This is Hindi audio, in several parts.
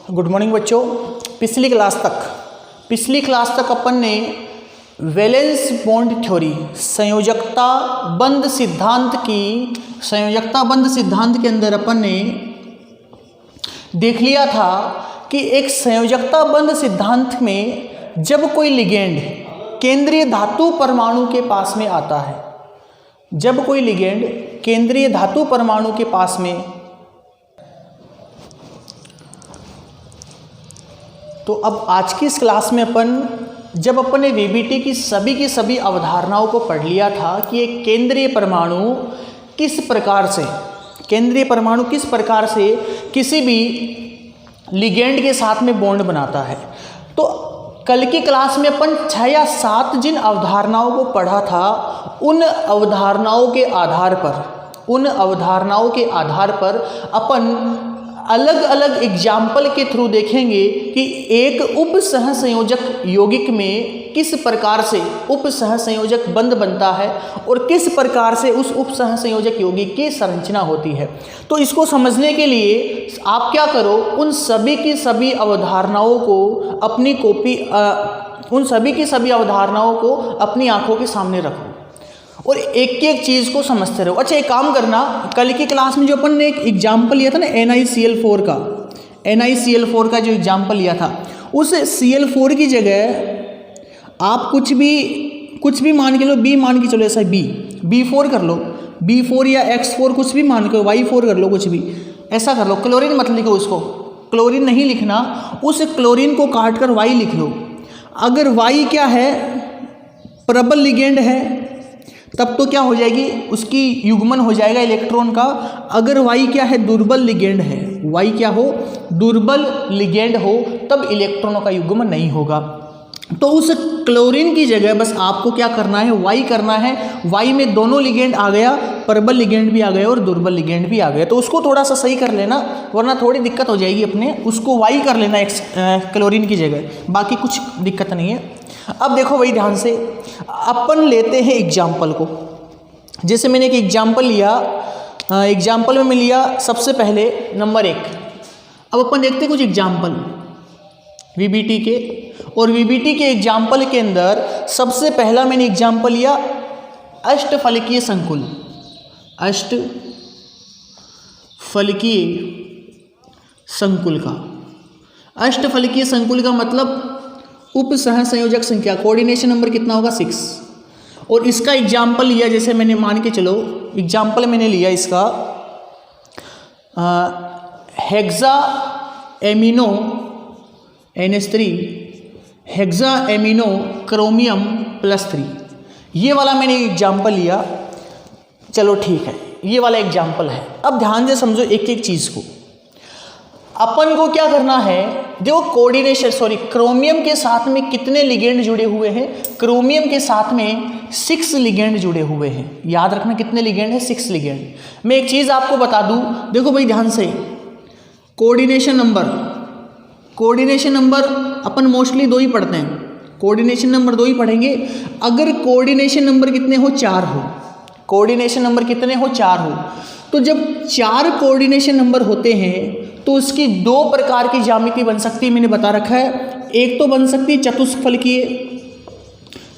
गुड मॉर्निंग बच्चों। पिछली क्लास तक अपन ने वैलेंस बॉन्ड थ्योरी संयोजकता बंध सिद्धांत के अंदर अपन ने देख लिया था कि एक संयोजकता बंध सिद्धांत में जब कोई लिगेंड केंद्रीय धातु परमाणु के पास में आता है, जब कोई लिगेंड केंद्रीय धातु परमाणु के पास में, तो अब आज की इस क्लास में जब अपन ने वीबीटी की सभी अवधारणाओं को पढ़ लिया था कि एक केंद्रीय परमाणु किस प्रकार से किसी भी लिगेंड के साथ में बॉन्ड बनाता है। तो कल की क्लास में अपन 6 या 7 जिन अवधारणाओं को पढ़ा था, उन अवधारणाओं के आधार पर अपन अलग अलग एग्जाम्पल के थ्रू देखेंगे कि एक उप सहसंयोजक यौगिक में किस प्रकार से उप सहसंयोजक बंध बनता है और किस प्रकार से उस उप सहसंयोजक यौगिक की संरचना होती है। तो इसको समझने के लिए आप क्या करो, उन सभी की सभी अवधारणाओं को अपनी आंखों के सामने रखो और एक एक चीज़ को समझते रहो। अच्छा, एक काम करना, कल की क्लास में जो अपन ने एक एग्जाम्पल लिया था ना NiCl4 का जो एग्जाम्पल लिया था, उस Cl4 की जगह आप कुछ भी मान के लो, B मान के चलो, ऐसा B4 कर लो, B4 या X4 कुछ भी मान के, Y4 कर लो, कुछ भी ऐसा कर लो। क्लोरीन मत लिखो, उसको क्लोरीन नहीं लिखना, उस क्लोरीन को काट कर Y लिख लो। अगर Y क्या है, प्रबल लिगेंड है, तब तो क्या हो जाएगी, उसकी युग्मन हो जाएगा इलेक्ट्रॉन का। अगर Y क्या है, दुर्बल लिगेंड है, Y क्या हो, दुर्बल लिगेंड हो, तब इलेक्ट्रॉनों का युग्मन नहीं होगा। तो उस क्लोरीन की जगह बस आपको क्या करना है, Y करना है। Y में दोनों लिगेंड आ गया, प्रबल लिगेंड भी आ गया और दुर्बल लिगेंड भी आ गया। तो उसको थोड़ा सा सही कर लेना, वरना थोड़ी दिक्कत हो जाएगी अपने। उसको Y कर लेना क्लोरीन की जगह, बाकी कुछ दिक्कत नहीं है। अब देखो भाई ध्यान से, अपन लेते हैं एग्जाम्पल को। जैसे मैंने एक एग्जाम्पल लिया, एग्जाम्पल में मैं लिया सबसे पहले नंबर 1। अब अपन देखते हैं कुछ एग्जाम्पल वीबीटी के, और वीबीटी के एग्जाम्पल के अंदर सबसे पहला मैंने एग्जाम्पल लिया अष्टफलकीय संकुल का मतलब उप सहसंयोजक संख्या, कोऑर्डिनेशन नंबर कितना होगा, 6। और इसका एग्जाम्पल लिया, जैसे मैंने मान के चलो एग्जाम्पल मैंने लिया इसका hexa amino NH3 hexa amino chromium +3, ये वाला मैंने एग्जाम्पल लिया। चलो ठीक है, ये वाला एग्जाम्पल है। अब ध्यान से समझो एक एक चीज़ को। अपन को क्या करना है, देखो क्रोमियम के साथ में कितने लिगेंड जुड़े हुए हैं, क्रोमियम के साथ में 6 लिगेंड जुड़े हुए हैं। याद रखना कितने लिगेंड है, 6 लिगेंड। मैं एक चीज़ आपको बता दूं, देखो भाई ध्यान से, कोऑर्डिनेशन नंबर अपन मोस्टली 2 ही पढ़ते हैं, कोऑर्डिनेशन नंबर 2 ही पढ़ेंगे। अगर कोऑर्डिनेशन नंबर कितने हो, 4 हो, कोऑर्डिनेशन नंबर कितने हो, 4 हो, तो जब 4 कोऑर्डिनेशन नंबर होते हैं तो उसकी 2 प्रकार की ज्यामिति बन सकती है, मैंने बता रखा है। एक तो बन सकती है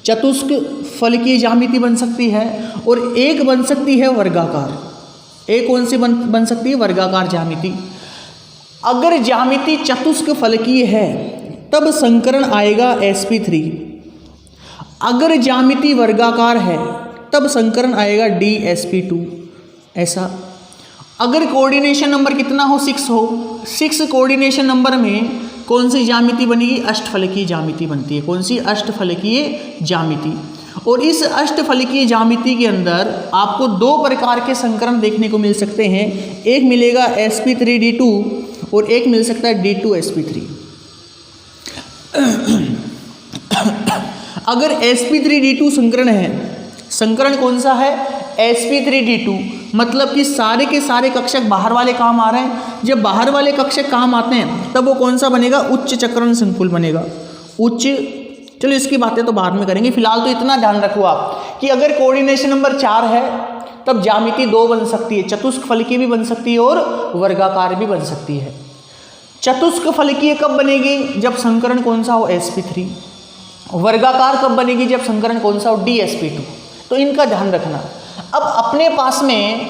चतुष्फलकीय ज्यामिति बन सकती है, और एक बन सकती है वर्गाकार। एक कौन सी बन सकती है, वर्गाकार ज्यामिति। अगर ज्यामिति चतुष्फलकीय है तब संकरण आएगा sp3। अगर ज्यामिति वर्गाकार है तब संकरण आएगा dsp2। ऐसा अगर कोऑर्डिनेशन नंबर कितना हो, 6 हो, 6 कोऑर्डिनेशन नंबर में कौन सी ज्यामिति बनेगी, अष्टफलकीय ज्यामिति बनती है। कौन सी, अष्टफलकीय ज्यामिति। और इस अष्टफलकीय ज्यामिति के अंदर आपको 2 प्रकार के संकरण देखने को मिल सकते हैं। एक मिलेगा sp3d2 और एक मिल सकता है d2sp3। अगर sp3d2 संकरण है, संकरण कौन सा है, sp3d2, मतलब कि सारे के सारे कक्षक बाहर वाले काम आ रहे हैं। जब बाहर वाले कक्षक काम आते हैं तब वो कौन सा बनेगा, उच्च चक्रण संकुल बनेगा। चलो इसकी बातें तो बाद में करेंगे, फिलहाल तो इतना ध्यान रखो आप कि अगर कोऑर्डिनेशन नंबर 4 है तब ज्यामिति 2 बन सकती है, चतुष्फलकीय भी बन सकती है और वर्गाकार भी बन सकती है। चतुष्क फलकीय कब बनेगी? जब संकरण कौन सा हो? sp3। वर्गाकार कब बनेगी? जब संकरण कौन सा हो? dsp2। तो इनका ध्यान रखना। अब अपने पास में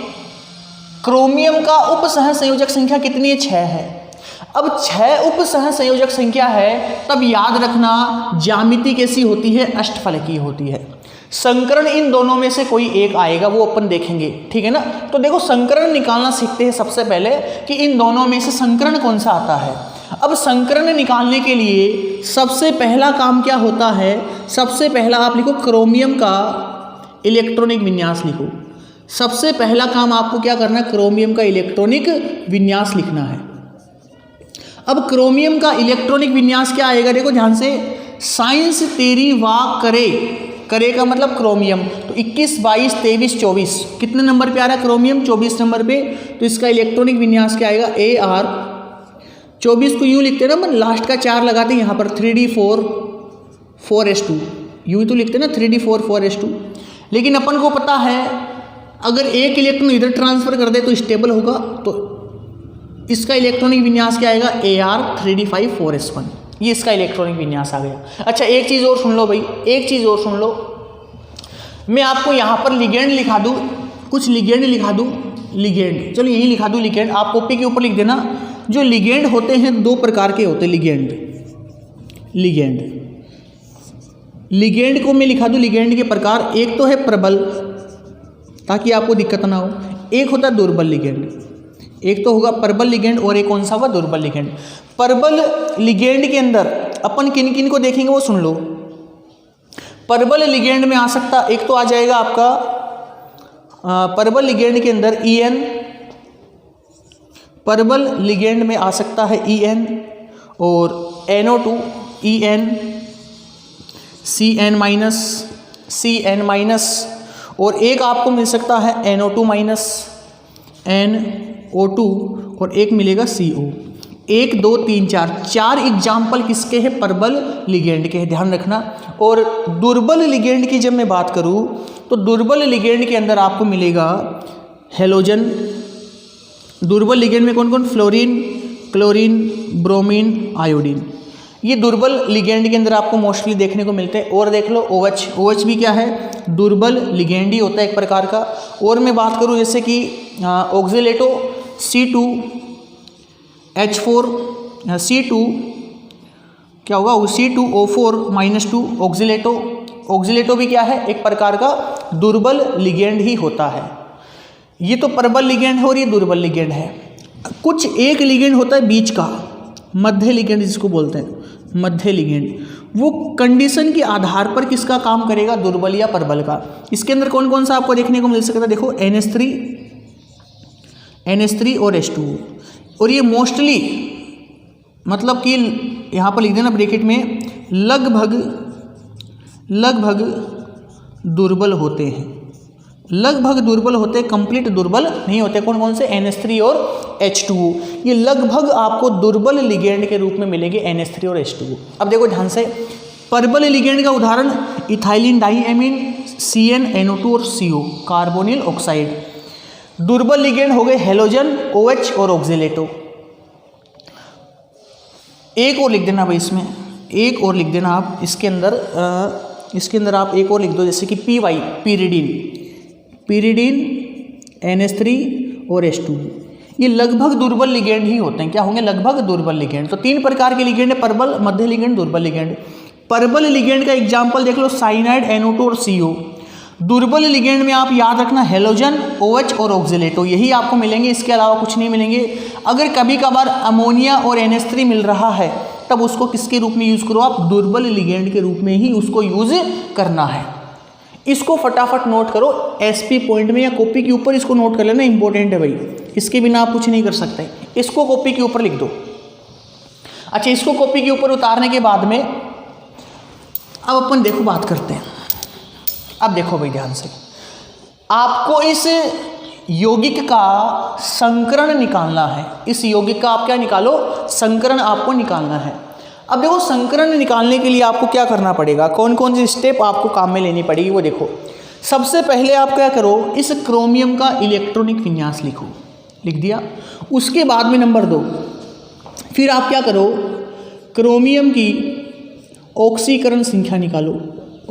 क्रोमियम का उपसह संयोजक संख्या कितनी है? 6 है। अब 6 उपसह संयोजक संख्या है, तब याद रखना ज्यामिति कैसी होती है? अष्टफलकीय होती है। संकरण इन दोनों में से कोई एक आएगा, वो अपन देखेंगे, ठीक है ना। तो देखो संकरण निकालना सीखते हैं सबसे पहले कि इन दोनों में से संकरण कौन सा आता है। अब संकरण निकालने के लिए सबसे पहला काम क्या होता है? सबसे पहला आप लिखो क्रोमियम का इलेक्ट्रॉनिक विन्यास लिखो। सबसे पहला काम आपको क्या करना है? क्रोमियम का इलेक्ट्रॉनिक विन्यास लिखना है। अब क्रोमियम का इलेक्ट्रॉनिक विन्यास क्या आएगा? देखो ध्यान से, साइंस तेरी वाक करे, करे का मतलब क्रोमियम, तो 21, 22, 23, 24 कितने नंबर पे आ रहा है? क्रोमियम 24 नंबर पे। तो इसका इलेक्ट्रॉनिक विन्यास क्या आएगा? AR। 24 को यूँ लिखते हैं ना, लास्ट का 4 लगाते हैं यहाँ पर 3d4 4s2, यूँ तो लिखते हैं ना 3d4 4s2। लेकिन अपन को पता है अगर एक इलेक्ट्रॉन इधर ट्रांसफर कर दे तो स्टेबल होगा, तो इसका इलेक्ट्रॉनिक विन्यास क्या आएगा? AR 3d5 4s1। ये इसका इलेक्ट्रॉनिक विन्यास आ गया। अच्छा एक चीज़ और सुन लो भाई, एक चीज़ और सुन लो, मैं आपको यहाँ पर लिगेंड लिखा दूँ, कुछ लिगेंड लिखा दूँ, लिगेंड, चलो यही लिखा दूँ लिगेंड, आप कॉपी के ऊपर लिख देना। जो लिगेंड होते हैं 2 प्रकार के होते हैं लिगेंड। लिगेंड को मैं लिखा दूँ, लिगेंड के प्रकार, एक तो है प्रबल, ताकि आपको दिक्कत ना हो, एक होता है दुर्बल लिगेंड। एक तो होगा प्रबल लिगेंड और एक कौन सा होगा? दुर्बल लिगेंड। प्रबल लिगेंड के अंदर अपन किन किन को देखेंगे वो सुन लो। प्रबल लिगेंड में आ सकता, एक तो आ जाएगा आपका प्रबल लिगेंड के अंदर EN, प्रबल लिगेंड में आ सकता है EN और NO2 EN, CN-, और एक आपको मिल सकता है NO2-, NO2 और एक मिलेगा CO। 1 2 3 4 एग्जाम्पल किसके हैं? प्रबल लिगेंड के हैं, ध्यान रखना। और दुर्बल लिगेंड की जब मैं बात करूं तो दुर्बल लिगेंड के अंदर आपको मिलेगा हेलोजन। दुर्बल लिगेंड में कौन कौन? Fluorine, chlorine, bromine, iodine. ये दुर्बल लिगेंड के अंदर आपको मोस्टली देखने को मिलते हैं। और देख लो OH, OH भी क्या है? दुर्बल लिगेंड ही होता है एक प्रकार का। और मैं बात करूं जैसे कि ऑक्सीलेटो C2H4 C2 क्या होगा? C2O4-2 ऑक्सीलेटो भी क्या है? एक प्रकार का दुर्बल लिगेंड ही होता है। ये तो प्रबल लिगेंड है और ये दुर्बल लिगेंड है। कुछ एक लिगेंड होता है बीच का, मध्य लिगेंड जिसको बोलते हैं, मध्य लिगेंड, वो कंडीशन के आधार पर किसका काम करेगा? दुर्बल या प्रबल का। इसके अंदर कौन कौन सा आपको देखने को मिल सकता है? देखो NH3 और H2O। और ये मोस्टली मतलब कि यहाँ पर लिख देना ब्रैकेट में, लगभग दुर्बल होते हैं, लगभग दुर्बल होते हैं, कंप्लीट दुर्बल नहीं होते। कौन कौन से? NH3 और H2O। ये लगभग आपको दुर्बल लिगेंड के रूप में मिलेंगे NH3 और H2O। अब देखो ध्यान से, प्रबल लिगेंड का उदाहरण इथाइलिन डाइएमीन, CN, NO2 और CO, कार्बोनिल ऑक्साइड। दुर्बल लिगेंड हो गए हेलोजन, OH और ऑक्सीलेटो। एक और लिख देना भाई, इसमें एक और लिख देना आप, इसके अंदर आप एक और लिख दो, जैसे कि PY, पीरिडीन, NH3 और H2। ये लगभग दुर्बल लिगेंड ही होते हैं। क्या होंगे? लगभग दुर्बल लिगेंड। तो 3 प्रकार के लिगेंड है, प्रबल, मध्य लिगेंड, दुर्बल लिगेंड। प्रबल लिगेंड का एग्जाम्पल देख लो, साइनाइड, NO2 और CO। दुर्बल लिगेंड में आप याद रखना हेलोजन, OH और ऑक्सीलेटो, यही आपको मिलेंगे, इसके अलावा कुछ नहीं मिलेंगे। अगर कभी कभार अमोनिया और NH3 मिल रहा है तब उसको किसके रूप में यूज़ करो? आप दुर्बल लिगेंड के रूप में ही उसको यूज़ करना है। इसको फटाफट नोट करो SP पॉइंट में या कॉपी के ऊपर, इसको नोट कर लेना, इंपॉर्टेंट है भाई, इसके बिना आप कुछ नहीं कर सकते। इसको कॉपी के ऊपर लिख दो। अच्छा, इसको कॉपी के ऊपर उतारने के बाद में अब अपन देखो बात करते हैं। अब देखो भाई ध्यान से, आपको इस यौगिक का संकरण निकालना है। इस यौगिक का आप क्या निकालो? संकरण आपको निकालना है। अब देखो संकरण निकालने के लिए आपको क्या करना पड़ेगा, कौन कौन सी स्टेप आपको काम में लेनी पड़ेगी वो देखो। सबसे पहले आप क्या करो, इस क्रोमियम का इलेक्ट्रॉनिक विन्यास लिखो, लिख दिया। उसके बाद में नंबर 2, फिर आप क्या करो, क्रोमियम की ऑक्सीकरण संख्या निकालो।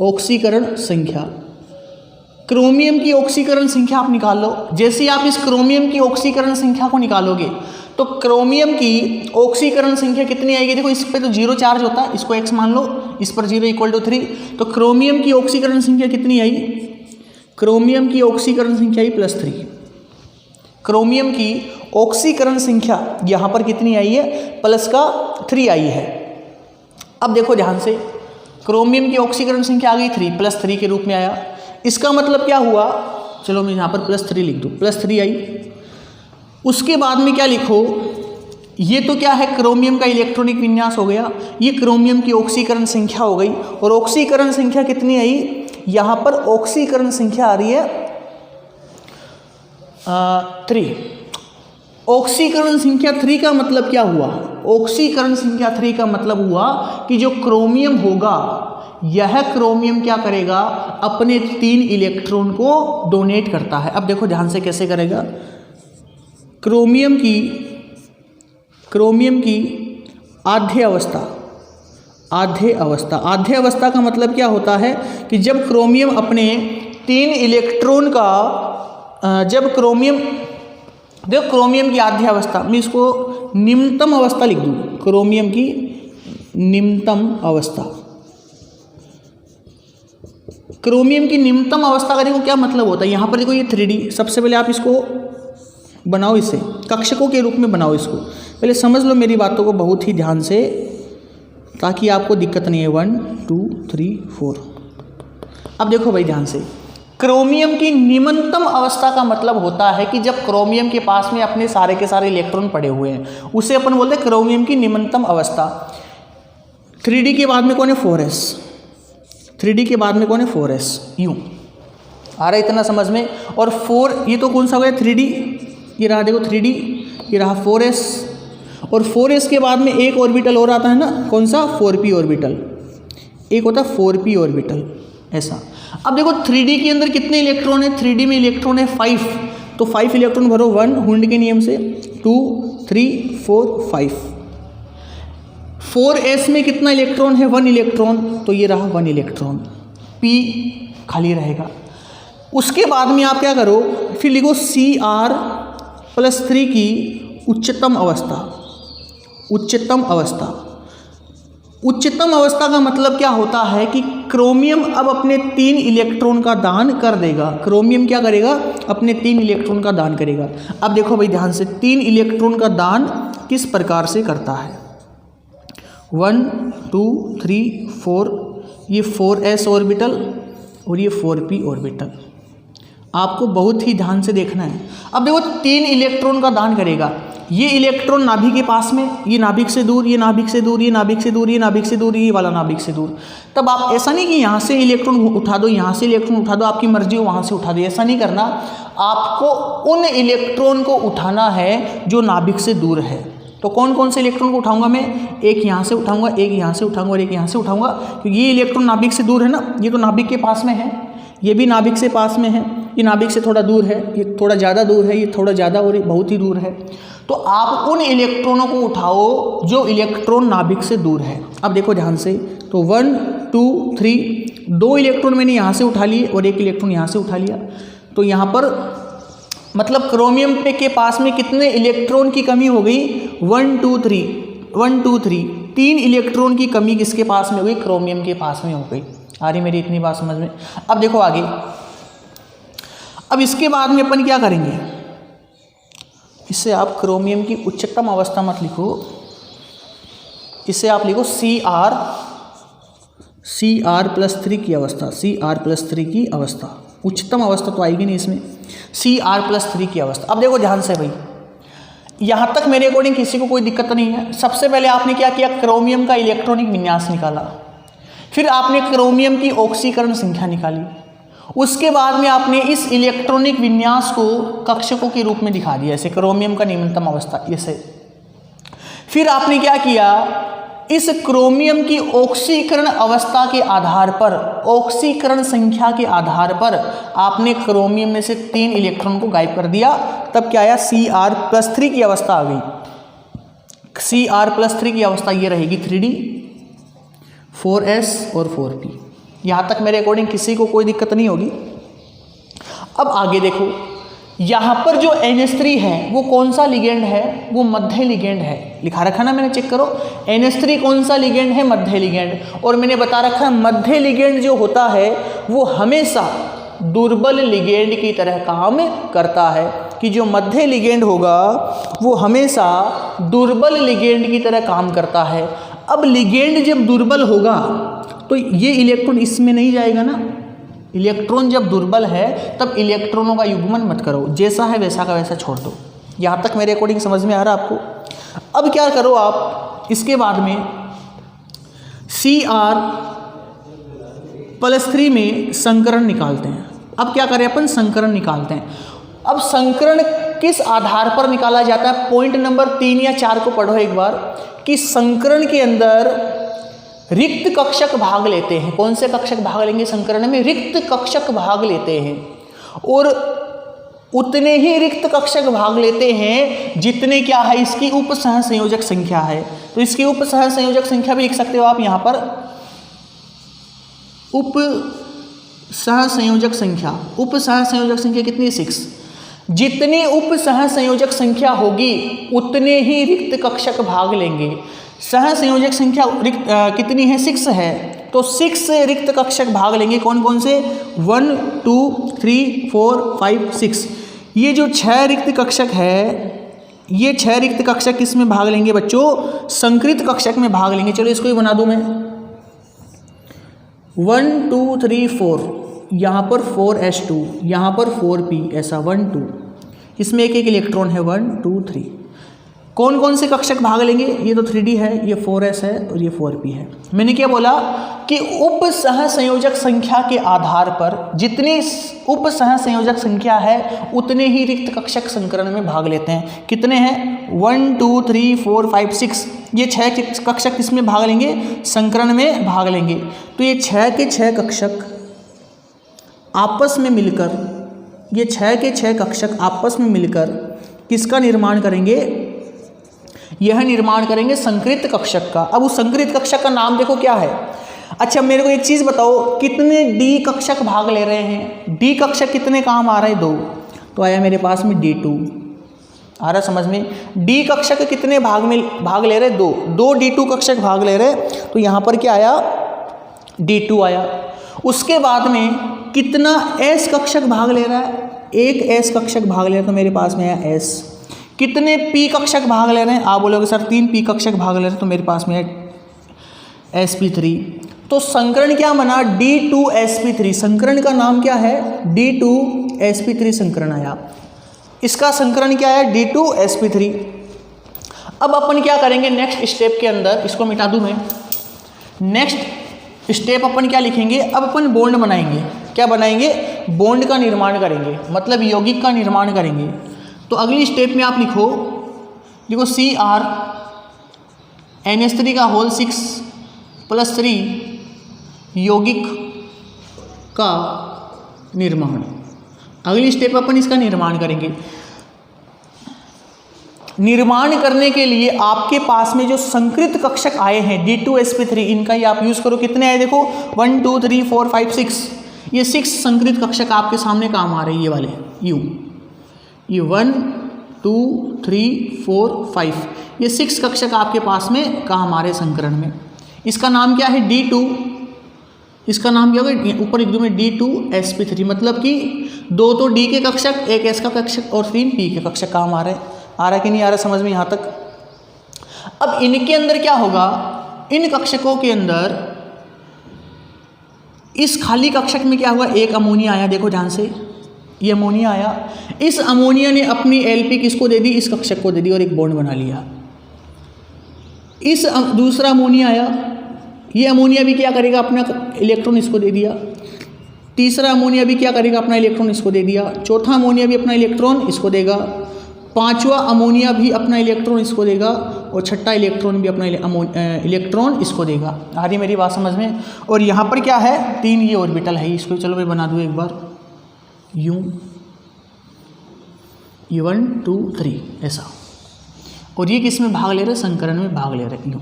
ऑक्सीकरण संख्या, क्रोमियम की ऑक्सीकरण संख्या आप निकाल लो। जैसे ही आप इस क्रोमियम की ऑक्सीकरण संख्या को निकालोगे तो क्रोमियम की ऑक्सीकरण संख्या कितनी आएगी? देखो इस पे तो 0 चार्ज होता है, इसको x मान लो, इस पर 0 = 3, तो क्रोमियम की ऑक्सीकरण संख्या कितनी आई? क्रोमियम की ऑक्सीकरण संख्या आई +3। क्रोमियम की ऑक्सीकरण संख्या यहाँ पर कितनी आई है? +3 आई है। अब देखो ध्यान से, क्रोमियम की ऑक्सीकरण संख्या आ गई 3, +3 के रूप में आया। इसका मतलब क्या हुआ? चलो मैं यहाँ पर +3 लिख दूँ, +3 आई। उसके बाद में क्या लिखो, ये तो क्या है, क्रोमियम का इलेक्ट्रॉनिक विन्यास हो गया, ये क्रोमियम की ऑक्सीकरण संख्या हो गई। और ऑक्सीकरण संख्या कितनी आई? यहाँ पर ऑक्सीकरण संख्या आ रही है 3। ऑक्सीकरण संख्या 3 का मतलब क्या हुआ? ऑक्सीकरण संख्या 3 का मतलब हुआ कि जो क्रोमियम होगा, यह क्रोमियम क्या करेगा? अपने 3 इलेक्ट्रॉन को डोनेट करता है। अब देखो ध्यान से कैसे करेगा। क्रोमियम की आध्य अवस्था, आध्य अवस्था का मतलब क्या होता है कि जब क्रोमियम अपने 3 इलेक्ट्रॉन का, जब क्रोमियम, देखो क्रोमियम की आध्य अवस्था, मैं इसको निम्नतम अवस्था लिख दूँ, क्रोमियम की निम्नतम अवस्था। क्रोमियम की निम्नतम अवस्था का देखो क्या मतलब होता है। यहाँ पर देखो ये 3D, सबसे पहले आप इसको बनाओ, इसे कक्षकों के रूप में बनाओ। इसको पहले समझ लो मेरी बातों को बहुत ही ध्यान से, ताकि आपको दिक्कत नहीं है। 1 2 3 4। अब देखो भाई ध्यान से, क्रोमियम की निम्नतम अवस्था का मतलब होता है कि जब क्रोमियम के पास में अपने सारे के सारे इलेक्ट्रॉन पड़े हुए हैं, उसे अपन बोलते हैं क्रोमियम की निम्नतम अवस्था। 3D के बाद में कौन है? 4s। 3D के बाद में कौन है? 4s। यूं आ रहा है इतना समझ में। और 4, ये तो कौन सा हो गया? 3D, ये रहा देखो 3D, ये रहा 4s। और 4s के बाद में एक ऑर्बिटल और आता है ना, कौन सा? 4p orbital. एक होता है 4p ऑर्बिटल, ऐसा। अब देखो 3D के अंदर कितने इलेक्ट्रॉन है? 3D में इलेक्ट्रॉन है 5, तो 5 इलेक्ट्रॉन भरो 1 हुंड के नियम से, 2 3 4 5। 4s में कितना इलेक्ट्रॉन है? 1 इलेक्ट्रॉन, तो ये रहा 1 इलेक्ट्रॉन, p खाली रहेगा। उसके बाद में आप क्या करो, फिर लिखो Cr+3 की उच्चतम अवस्था। उच्चतम अवस्था, उच्चतम अवस्था का मतलब क्या होता है कि क्रोमियम अब अपने 3 इलेक्ट्रॉन का दान कर देगा। क्रोमियम क्या करेगा? अपने 3 इलेक्ट्रॉन का दान करेगा। अब देखो भाई ध्यान से, 3 इलेक्ट्रॉन का दान किस प्रकार से करता है? 1 2 3 4, ये 4s ऑर्बिटल और ये 4p ऑर्बिटल, आपको बहुत ही ध्यान से देखना है। अब देखो 3 इलेक्ट्रॉन का दान करेगा। ये इलेक्ट्रॉन नाभिक के पास में, ये नाभिक से दूर, ये नाभिक से दूर, ये नाभिक से दूर, ये नाभिक से दूर, ये वाला नाभिक से दूर। तब आप ऐसा नहीं कि यहाँ से इलेक्ट्रॉन उठा दो, यहाँ से इलेक्ट्रॉन उठा दो, आपकी मर्जी हो वहाँ से उठा दो, ऐसा नहीं करना। आपको उन इलेक्ट्रॉन को उठाना है जो नाभिक से दूर है। तो कौन कौन से इलेक्ट्रॉन को उठाऊंगा मैं? एक यहाँ से उठाऊंगा, एक यहाँ से उठाऊंगा और एक यहाँ से उठाऊंगा, क्योंकि ये इलेक्ट्रॉन नाभिक से दूर है ना, ये तो नाभिक के पास में है, ये भी नाभिक से पास में है, ये नाभिक से थोड़ा दूर है, ये थोड़ा ज़्यादा दूर है, ये थोड़ा ज़्यादा और ये बहुत ही दूर है। तो आप उन इलेक्ट्रॉनों को उठाओ जो इलेक्ट्रॉन नाभिक से दूर है। अब देखो ध्यान से, तो 1 2 3, 2 इलेक्ट्रॉन मैंने यहाँ से उठा लिए और 1 इलेक्ट्रॉन यहाँ से उठा लिया। तो यहाँ पर मतलब क्रोमियम के पास में कितने इलेक्ट्रॉन की कमी हो गई? 1 2 3, 1 2 3, 3 इलेक्ट्रॉन की कमी किसके पास में हो गई? क्रोमियम के पास में हो गई। आ रही मेरी इतनी बात समझ में? अब देखो आगे, अब इसके बाद में अपन क्या करेंगे? इसे आप क्रोमियम की उच्चतम अवस्था मत लिखो, इसे आप लिखो Cr+3 की अवस्था। Cr+3 की अवस्था, उच्चतम अवस्था तो आएगी नहीं इसमें, Cr+3 की अवस्था। अब देखो ध्यान से भाई, यहाँ तक मेरे अकॉर्डिंग किसी को कोई दिक्कत नहीं है। सबसे पहले आपने क्या किया? क्रोमियम का इलेक्ट्रॉनिक विन्यास निकाला, फिर आपने क्रोमियम की ऑक्सीकरण संख्या निकाली, उसके बाद में आपने इस इलेक्ट्रॉनिक विन्यास को कक्षकों के रूप में दिखा दिया, ऐसे क्रोमियम का निम्नतम अवस्था ऐसे। फिर आपने क्या किया? इस क्रोमियम की ऑक्सीकरण अवस्था के आधार पर, ऑक्सीकरण संख्या के आधार पर आपने क्रोमियम में से 3 इलेक्ट्रॉन को गायब कर दिया। तब क्या आया? Cr+3 की अवस्था आ गई। Cr+3 की अवस्था ये रहेगी 3d, 4s और 4p। यहाँ तक मेरे अकॉर्डिंग किसी को कोई दिक्कत नहीं होगी। अब आगे देखो, यहाँ पर जो NH3 है वो कौन सा लिगेंड है? वो मध्य लिगेंड है। लिखा रखा ना मैंने, चेक करो। NH3 कौन सा लिगेंड है? मध्य लिगेंड। और मैंने बता रखा है मध्य लिगेंड जो होता है वो हमेशा दुर्बल लिगेंड की तरह काम करता है, कि जो मध्य लिगेंड होगा वो हमेशा दुर्बल लिगेंड की तरह काम करता है। अब लिगेंड जब दुर्बल होगा तो ये इलेक्ट्रॉन इसमें नहीं जाएगा ना। इलेक्ट्रॉन जब दुर्बल है तब इलेक्ट्रॉनों का युग्मन मत करो, जैसा है वैसा का वैसा छोड़ दो। यहाँ तक मेरे अकॉर्डिंग समझ में आ रहा है आपको? अब क्या करो आप, इसके बाद में Cr+3 में संकरण निकालते हैं। अब क्या करें अपन? संकरण निकालते हैं। अब संकरण किस आधार पर निकाला जाता है? पॉइंट नंबर 3 या 4 को पढ़ो एक बार, कि संकरण के अंदर रिक्त कक्षक भाग लेते हैं। कौन से कक्षक भाग लेंगे संकरण में? रिक्त कक्षक भाग लेते हैं, और उतने ही रिक्त कक्षक भाग लेते हैं जितने क्या है इसकी उप सहसंयोजक संख्या है। तो इसकी उप सहसंयोजक संख्या भी लिख सकते हो आप यहाँ पर, उप सहसंयोजक संख्या। उप सहसंयोजक संख्या कितनी? 6। जितनी उप सहसंयोजक संख्या होगी उतने ही रिक्त कक्षक भाग लेंगे। सहसंयोजक संख्या कितनी है? 6 है, तो 6 रिक्त कक्षक भाग लेंगे। कौन कौन से? 1 2 3 4 5 6। ये जो 6 रिक्त कक्षक है, ये 6 रिक्त कक्षक किस में भाग लेंगे बच्चों? संकृत कक्षक में भाग लेंगे। चलो इसको ही बना दूं मैं, 1 2 3 4, यहाँ पर 4s2, यहाँ पर 4p, ऐसा 1 2, इसमें एक एक इलेक्ट्रॉन है 1 2 3। कौन कौन से कक्षक भाग लेंगे? ये तो 3d है, ये 4s है और ये 4p है। मैंने क्या बोला कि उप सहसंयोजक संख्या के आधार पर जितनी उप सहसंयोजक संख्या है उतने ही रिक्त कक्षक संकरण में भाग लेते हैं। कितने हैं? 1 2 3 4 5 6। ये 6 कक्षक किसमें भाग लेंगे? संकरण में भाग लेंगे। तो ये 6 के 6 कक्षक आपस में मिलकर, ये 6 के 6 कक्षक आपस में मिलकर किसका निर्माण करेंगे? यह निर्माण करेंगे संकृत कक्षक का। अब उस संकृत कक्षक का नाम देखो क्या है। अच्छा मेरे को एक चीज़ बताओ, कितने डी कक्षक भाग ले रहे हैं? डी कक्षक कितने काम आ रहे हैं? 2। तो आया मेरे पास में D2। आ रहा समझ में? डी कक्षक कितने भाग ले रहे? 2 D2 कक्षक भाग ले रहे। तो यहाँ पर क्या आया? D2 आया। उसके बाद में कितना S कक्षक भाग ले रहा है? एक S कक्षक भाग ले रहा है, तो मेरे पास में आया S। कितने P कक्षक भाग ले रहे हैं? आप बोलोगे सर 3 P कक्षक भाग ले रहे हैं, तो मेरे पास में है sp3। तो संकरण क्या बना? D2sp3। संकरण का नाम क्या है? D2sp3 संकरण आया। इसका संकरण क्या है? D2sp3। अब अपन क्या करेंगे नेक्स्ट स्टेप के अंदर? इसको मिटा दूं मैं। नेक्स्ट स्टेप अपन क्या लिखेंगे? अब अपन बॉन्ड बनाएंगे। क्या बनाएंगे? बॉन्ड का निर्माण करेंगे, मतलब यौगिक का निर्माण करेंगे। तो अगली स्टेप में आप लिखो Cr NH3 का होल 6+3 यौगिक का निर्माण। अगली स्टेप अपन इसका निर्माण करेंगे। निर्माण करने के लिए आपके पास में जो संकृत कक्षक आए हैं D2sp3, इनका ही आप यूज करो। कितने आए देखो? 1 2 3 4 5 6। ये 6 संकृत कक्षक आपके सामने काम आ रहे हैं। ये वाले ये 1 2 3 4 5, ये 6 कक्षक आपके पास में काम आ रहे संकरण में। इसका नाम क्या है? D2। इसका नाम क्या होगा? ऊपर एक दो में D2sp3, मतलब कि 2 तो D के कक्षक, एक S का कक्षक और 3 P के कक्षक काम आ रहे हैं। आ रहा है कि नहीं आ रहा समझ में यहाँ तक? अब इनके अंदर क्या होगा? इन कक्षकों के अंदर इस खाली कक्षक में क्या हुआ? एक अमोनिया आया। देखो ध्यान से, ये अमोनिया आया। इस अमोनिया ने अपनी LP किसको दे दी? इस कक्षक को दे दी और एक बॉन्ड बना लिया। इस दूसरा अमोनिया आया, ये अमोनिया भी क्या करेगा? अपना इलेक्ट्रॉन इसको दे दिया। तीसरा अमोनिया भी क्या करेगा? अपना इलेक्ट्रॉन इसको दे दिया। चौथा अमोनिया भी अपना इलेक्ट्रॉन इसको देगा। पांचवा अमोनिया भी अपना इलेक्ट्रॉन इसको देगा और छठा इलेक्ट्रॉन भी अपना इलेक्ट्रॉन इसको देगा। आ रही मेरी बात समझ में? और यहाँ पर क्या है? 3 ये ऑर्बिटल है। इसको चलो मैं बना दूँ एक बार, यूं, ये 1 2 3 ऐसा। और ये किस में भाग ले रहे हैं, संकरण में भाग ले रहे हैं। यूँ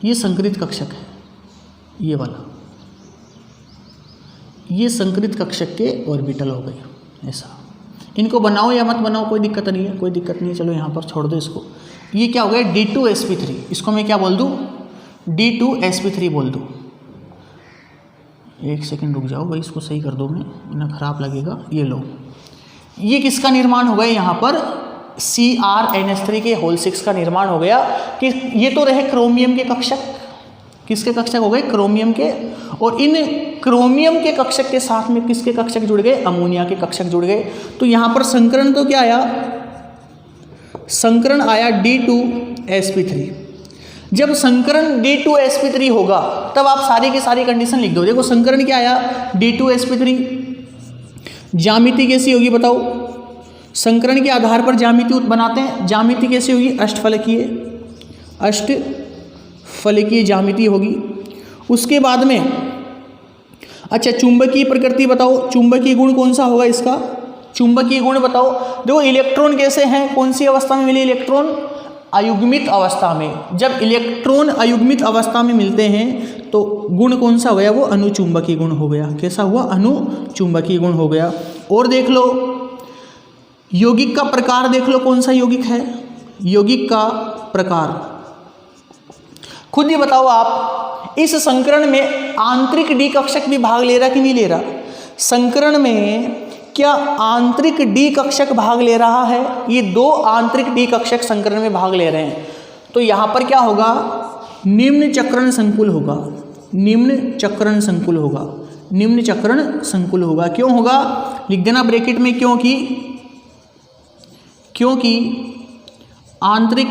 ये संकरित कक्षक है, ये वाला, ये संकरित कक्षक के ऑर्बिटल हो गए। ऐसा इनको बनाओ या मत बनाओ कोई दिक्कत नहीं है, कोई दिक्कत नहीं है, चलो यहाँ पर छोड़ दो इसको। ये क्या हो गया, D2sp3, इसको मैं क्या बोल दूँ, D2sp3 बोल दूँ। एक सेकंड रुक जाओ भाई, इसको सही कर दो, मैं ना खराब लगेगा। ये लो, ये किसका निर्माण हो गया यहाँ पर, CrNH3 के होल 6 का निर्माण हो गया। कि ये तो रहे क्रोमियम के कक्षक, किसके कक्षक हो गए, क्रोमियम के। और इन क्रोमियम के कक्षक के साथ में किसके कक्षक जुड़ गए, अमोनिया के कक्षक जुड़ गए। तो यहाँ पर संकरण तो क्या आया, संकरण आया D2sp3। जब संकरण D2sp3 होगा तब आप सारी की सारी कंडीशन लिख दो। देखो संकरण क्या आया, D2sp3, ज्यामिति कैसी होगी बताओ, संकरण के आधार पर ज्यामिति बनाते हैं, ज्यामिति कैसी होगी, अष्टफलकीय, अष्टफलकीय ज्यामिति होगी। उसके बाद में अच्छा चुंबकीय प्रकृति बताओ, चुंबकीय गुण कौन सा होगा इसका, चुंबकीय गुण बताओ। देखो इलेक्ट्रॉन कैसे हैं, कौन सी अवस्था में मिले इलेक्ट्रॉन, अयुग्मित अवस्था में। जब इलेक्ट्रॉन अयुग्मित अवस्था में मिलते हैं तो गुण कौन सा हो गया, वो अनुचुंबकीय गुण हो गया। कैसा हुआ, अनुचुंबकीय गुण हो गया। और देख लो यौगिक का प्रकार, देख लो कौन सा यौगिक है, यौगिक का प्रकार खुद ही बताओ आप। इस संकरण में आंतरिक डी कक्षक भी भाग ले रहा कि नहीं ले रहा, संकरण में क्या आंतरिक डी कक्षक भाग ले रहा है, ये दो आंतरिक डी कक्षक संकरण में भाग ले रहे हैं। तो यहाँ पर क्या होगा, निम्न चक्रण संकुल होगा, निम्न चक्रण संकुल होगा, निम्न चक्रण संकुल होगा। क्यों होगा, लिख देना ब्रैकेट में, क्योंकि आंतरिक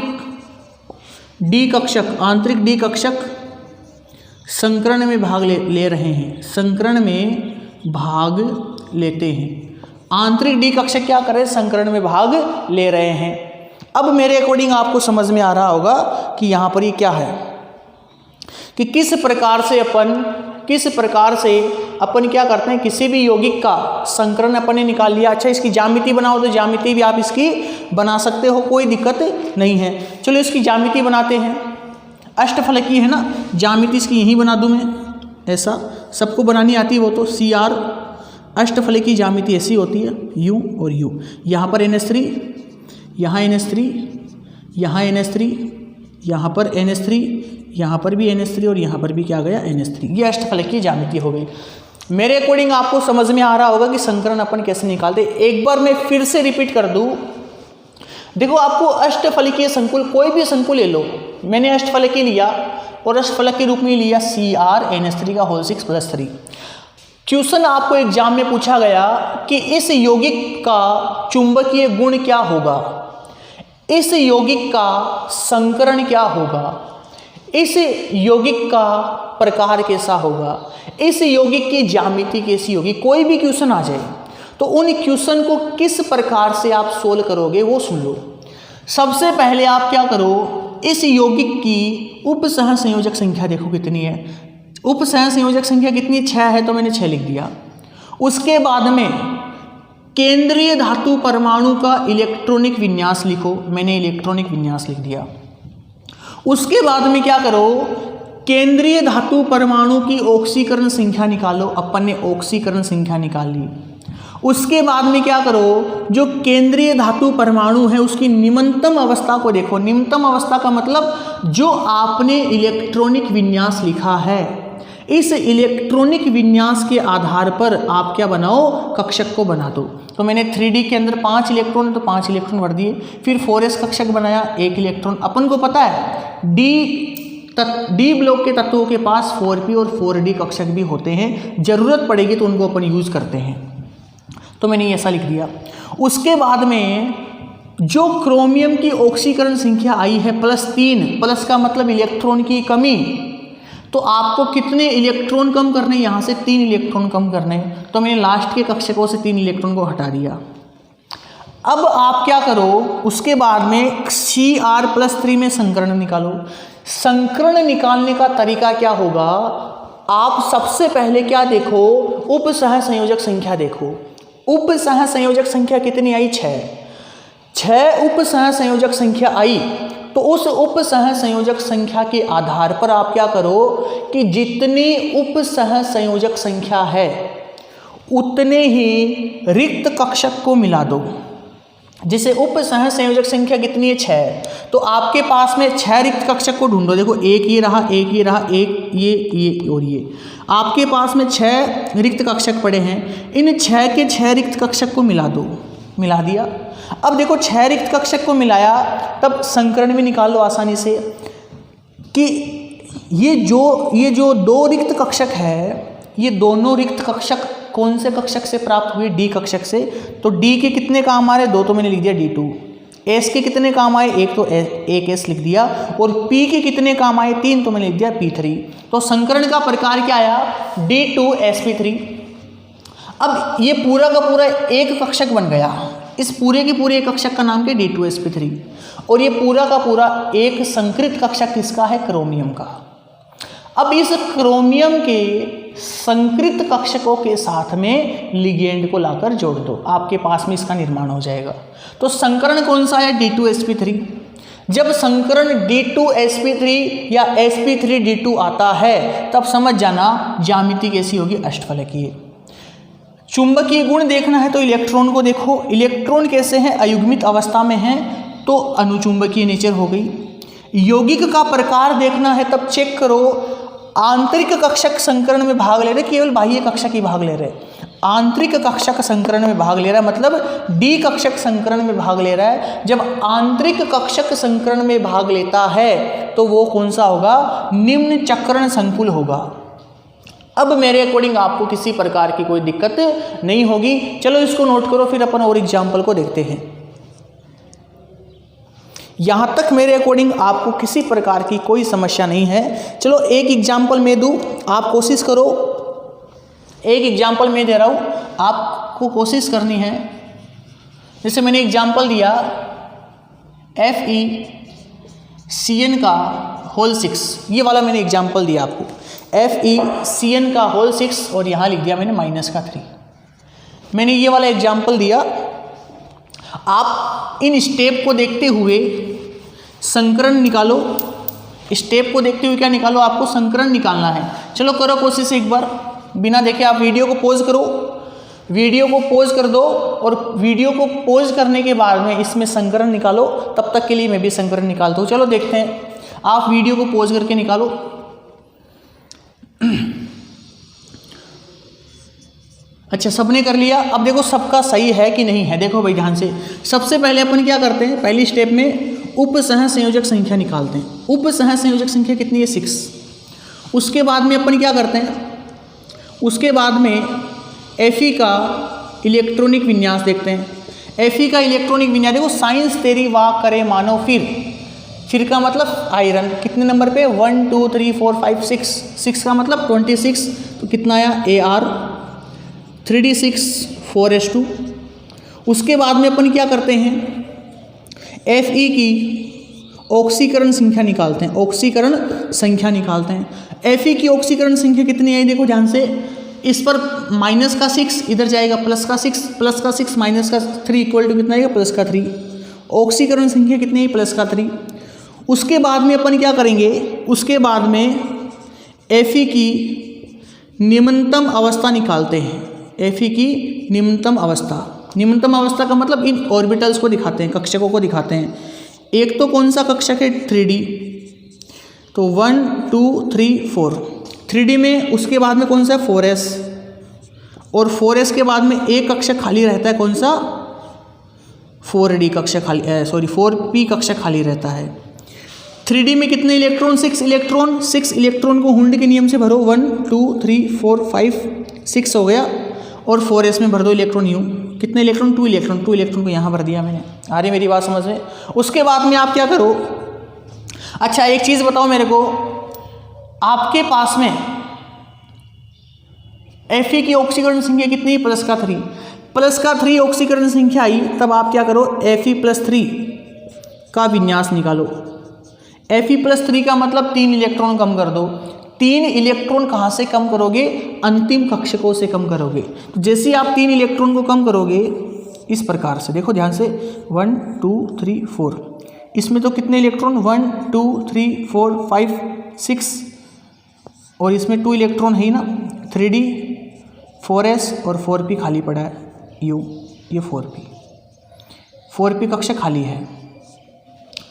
डी कक्षक, आंतरिक डी कक्षक संकरण में भाग ले रहे हैं, संकरण में भाग लेते हैं। आंतरिक डी कक्षक क्या कर रहे हैं, संकरण में भाग ले रहे हैं। अब मेरे अकॉर्डिंग आपको समझ में आ रहा होगा कि यहाँ पर ये क्या है, कि किस प्रकार से अपन क्या करते हैं, किसी भी यौगिक का संकरण अपन ने निकाल लिया। अच्छा इसकी ज्यामिति बनाओ, तो ज्यामिति भी आप इसकी बना सकते हो, कोई दिक्कत नहीं है। चलो इसकी ज्यामिति बनाते हैं, अष्टफलकीय है ना, ज्यामिति इसकी यहीं बना दूं मैं, ऐसा सबको बनानी आती है वो तो। CR अष्टफलकीय ज्यामिति ऐसी होती है, U और U। यहाँ पर NH3, यहाँ NH3, यहाँ NH3, यहाँ पर NH3, यहाँ पर भी NH3 और यहाँ पर भी क्या गया, NH3। ये अष्टफलकीय ज्यामिति हो गई। मेरे अकॉर्डिंग आपको समझ में आ रहा होगा कि संकरण अपन कैसे निकालते। एक बार मैं फिर से रिपीट कर दूं, देखो आपको अष्टफलकीय संकुल, कोई भी संकुल ले लो, मैंने अष्टफलकीय लिया और अष्टफलक के रूप में लिया CrNH3 का होल 6+3। क्वेश्चन आपको एग्जाम में पूछा गया कि इस यौगिक का चुंबकीय गुण क्या होगा, इस यौगिक का संकरण क्या होगा, इस यौगिक का प्रकार कैसा होगा, इस यौगिक की ज्यामिति कैसी होगी। कोई भी क्वेश्चन आ जाए तो उन क्वेश्चन को किस प्रकार से आप सोल्व करोगे वो सुन लो। सबसे पहले आप क्या करो, इस यौगिक की उपसह संयोजक संख्या देखो कितनी है। उपसह संयोजक संख्या कितनी, 6 है, तो मैंने 6 लिख दिया। उसके बाद में केंद्रीय धातु परमाणु का इलेक्ट्रॉनिक विन्यास लिखो, मैंने इलेक्ट्रॉनिक विन्यास लिख दिया। उसके बाद में क्या करो, केंद्रीय धातु परमाणु की ऑक्सीकरण संख्या निकालो, अपन ने ऑक्सीकरण संख्या निकाल ली। उसके बाद में क्या करो, जो केंद्रीय धातु परमाणु है उसकी निम्नतम अवस्था को देखो। निम्नतम अवस्था का मतलब जो आपने इलेक्ट्रॉनिक विन्यास लिखा है, इस इलेक्ट्रॉनिक विन्यास के आधार पर आप क्या बनाओ, कक्षक को बना दो। तो मैंने 3D के अंदर 5 इलेक्ट्रॉन, तो 5 इलेक्ट्रॉन भर दिए। फिर 4s कक्षक बनाया, 1 इलेक्ट्रॉन। अपन को पता है डी ब्लॉक के तत्वों के पास 4p और 4d कक्षक भी होते हैं, जरूरत पड़ेगी तो उनको अपन यूज करते हैं। तो मैंने ऐसा लिख दिया। उसके बाद में जो क्रोमियम की ऑक्सीकरण संख्या आई है +3, प्लस का मतलब इलेक्ट्रॉन की कमी, तो आपको कितने इलेक्ट्रॉन कम करने, यहाँ से 3 इलेक्ट्रॉन कम करने। तो मैंने लास्ट के कक्षकों से 3 इलेक्ट्रॉन को हटा दिया। अब आप क्या करो, उसके बाद में Cr+3 में संकरण निकालो। संकरण निकालने का तरीका क्या होगा, आप सबसे पहले क्या देखो, उपसह संयोजक संख्या देखो। उपसह संयोजक संख्या कितनी आई, 6। 6 उप सहसंयोजक संख्या आई तो उस उप सहसंयोजक संख्या के आधार पर आप क्या करो कि जितनी उप सहसंयोजक संख्या है उतने ही रिक्त कक्षक को मिला दो। जैसे उप सहसंयोजक संख्या कितनी है 6, तो आपके पास में 6 रिक्त कक्षक को ढूंढो। देखो एक ये रहा, एक ये रहा, एक ये और ये, आपके पास में 6 रिक्त कक्षक पड़े हैं। इन 6 के 6 रिक्त कक्षक को मिला दो। मिला दिया। अब देखो 6 रिक्त कक्षक को मिलाया, तब संकरण में निकाल लो आसानी से कि ये जो 2 रिक्त कक्षक है, ये दोनों रिक्त कक्षक कौन से कक्षक से प्राप्त हुए? डी कक्षक से। तो डी के कितने काम आ रहे? 2 तो मैंने लिख दिया D2। एस के कितने काम आए? 1 तो एक एस लिख दिया। और पी के कितने काम आए? 3 तो मैंने लिख दिया P3। तो संकरण का प्रकार क्या आया? D2sp3। अब ये पूरा का पूरा एक कक्षक बन गया। इस पूरे के पूरे एक कक्षक का नाम क्या? D2sp3। और ये पूरा का पूरा एक संकृत कक्षक किसका है? क्रोमियम का। अब इस क्रोमियम के संकृत कक्षकों के साथ में लिगेंड को लाकर जोड़ दो, आपके पास में इसका निर्माण हो जाएगा। तो संकरण कौन सा है? D2sp3। जब संकरण D2sp3 या sp3D2 आता है तब समझ जाना ज्यामिति कैसी होगी? अष्टफलकीय। चुंबकीय गुण देखना है तो इलेक्ट्रॉन को देखो, इलेक्ट्रॉन कैसे हैं? अयुग्मित अवस्था में हैं तो अनुचुंबकीय नेचर हो गई। यौगिक का प्रकार देखना है तब चेक करो, आंतरिक कक्षक संकरण में भाग ले रहे, केवल बाह्य कक्षक ही भाग ले रहे। आंतरिक कक्षक संकरण में भाग ले रहा है मतलब डी कक्षक संकरण में भाग ले रहा है। जब आंतरिक कक्षक संकरण में भाग लेता है तो वो कौन सा होगा? निम्न चक्रण संकुल होगा। अब मेरे अकॉर्डिंग आपको किसी प्रकार की कोई दिक्कत नहीं होगी। चलो इसको नोट करो, फिर अपन और एग्जाम्पल को देखते हैं। यहां तक मेरे अकॉर्डिंग आपको किसी प्रकार की कोई समस्या नहीं है। चलो एक एग्जाम्पल मैं दूं, आप कोशिश करो। एक एग्जाम्पल मैं दे रहा हूं, आपको कोशिश करनी है। जैसे मैंने एग्जाम्पल दिया FeCN का होल 6, ये वाला मैंने एग्जाम्पल दिया आपको, FeCN का होल 6 और यहाँ लिख दिया मैंने -3। मैंने ये वाला एग्जाम्पल दिया। आप इन स्टेप को देखते हुए संकरण निकालो। स्टेप को देखते हुए क्या निकालो? आपको संकरण निकालना है। चलो करो कोशिश एक बार, बिना देखे आप वीडियो को पॉज करो, वीडियो को पॉज कर दो और वीडियो को पॉज करने के बाद में इसमें संकरण निकालो। तब तक के लिए मैं भी संकरण निकालता हूँ। चलो देखते हैं, आप वीडियो को पॉज करके निकालो। अच्छा, सबने कर लिया। अब देखो सबका सही है कि नहीं है, देखो भाई ध्यान से। सबसे पहले अपन क्या करते हैं? पहली स्टेप में उप सहसंयोजक संख्या निकालते हैं। उप सहसंयोजक संख्या कितनी है? 6। उसके बाद में अपन क्या करते हैं? उसके बाद में Fe का इलेक्ट्रॉनिक विन्यास देखते हैं। Fe का इलेक्ट्रॉनिक विन्यास देखो, साइंस तेरी वाह करे मानो फिर का मतलब आयरन कितने नंबर पे? 1 2 3 4 5 6। 6 का मतलब 26, तो कितना आया? Ar 3d6 4s2। उसके बाद में अपन क्या करते हैं? Fe की ऑक्सीकरण संख्या निकालते हैं। ऑक्सीकरण संख्या निकालते हैं। Fe की ऑक्सीकरण संख्या कितनी है? देखो ध्यान से, इस पर -6 इधर जाएगा, +6 -3 इक्वल टू कितना आएगा? +3। ऑक्सीकरण संख्या कितनी है? +3। उसके बाद में अपन क्या करेंगे? उसके बाद में Fe की निम्नतम अवस्था निकालते हैं। Fe की निम्नतम अवस्था, निम्नतम अवस्था का मतलब इन ऑर्बिटल्स को दिखाते हैं, कक्षकों को दिखाते हैं। एक तो कौन सा कक्षक है? 3D, तो 1 2 3 4 3D में। उसके बाद में कौन सा? 4s, और 4s के बाद में एक कक्षक खाली रहता है। कौन सा? 4D कक्षक खाली, 4p कक्षक खाली रहता है। 3D में कितने इलेक्ट्रॉन? 6 इलेक्ट्रॉन। 6 इलेक्ट्रॉन को हुंड के नियम से भरो, 1 2 3 4 5 6 हो गया। और 4s में भर दो इलेक्ट्रॉन यूँ। कितने इलेक्ट्रॉन? 2 इलेक्ट्रॉन। 2 इलेक्ट्रॉन को यहाँ भर दिया मैंने। आ रही मेरी बात समझ में? उसके बाद में आप क्या करो? अच्छा एक चीज़ बताओ मेरे को, आपके पास में Fe की ऑक्सीकरण संख्या कितनी है? +3। +3 ऑक्सीकरण संख्या आई, तब आप क्या करो? Fe+3 का विन्यास निकालो। Fe+3 का मतलब 3 इलेक्ट्रॉन कम कर दो। 3 इलेक्ट्रॉन कहाँ से कम करोगे? अंतिम कक्षकों से कम करोगे। तो जैसे ही आप 3 इलेक्ट्रॉन को कम करोगे, इस प्रकार से देखो ध्यान से 1 2 3 4, इसमें तो कितने इलेक्ट्रॉन 1 2 3 4 5 6, और इसमें 2 इलेक्ट्रॉन है ही ना, 3d 4s और 4p खाली पड़ा है u, ये 4p कक्षा खाली है।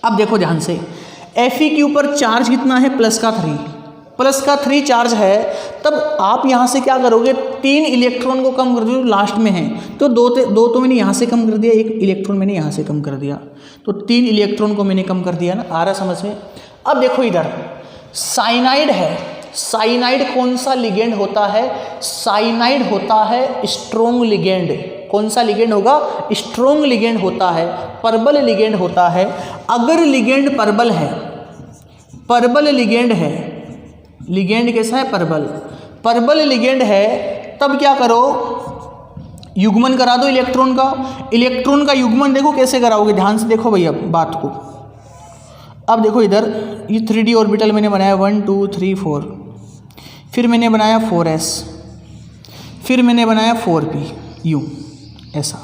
अब देखो ध्यान से Fe के ऊपर चार्ज कितना है, प्लस का 3 चार्ज है। तब आप यहाँ से क्या करोगे, 3 इलेक्ट्रॉन को कम कर दो जो लास्ट में है, तो दो तो मैंने यहाँ से कम कर दिया, 1 इलेक्ट्रॉन मैंने यहाँ से कम कर दिया, तो 3 इलेक्ट्रॉन को मैंने कम कर दिया ना, आ रहा समझ में। अब देखो इधर साइनाइड है, साइनाइड कौन सा लिगेंड होता है, साइनाइड होता है स्ट्रोंग लिगेंड। कौन सा लिगेंड होगा, स्ट्रोंग लिगेंड होता है, परबल लिगेंड होता है। अगर लिगेंड परबल लिगेंड है, लिगेंड कैसा है, परबल लिगेंड है, तब क्या करो, युग्मन करा दो इलेक्ट्रॉन का युग्मन देखो कैसे कराओगे, ध्यान से देखो भैया बात को। अब देखो इधर ये 3d ऑर्बिटल मैंने बनाया 1 2 3 4, फिर मैंने बनाया 4s, फिर मैंने बनाया 4p ऐसा।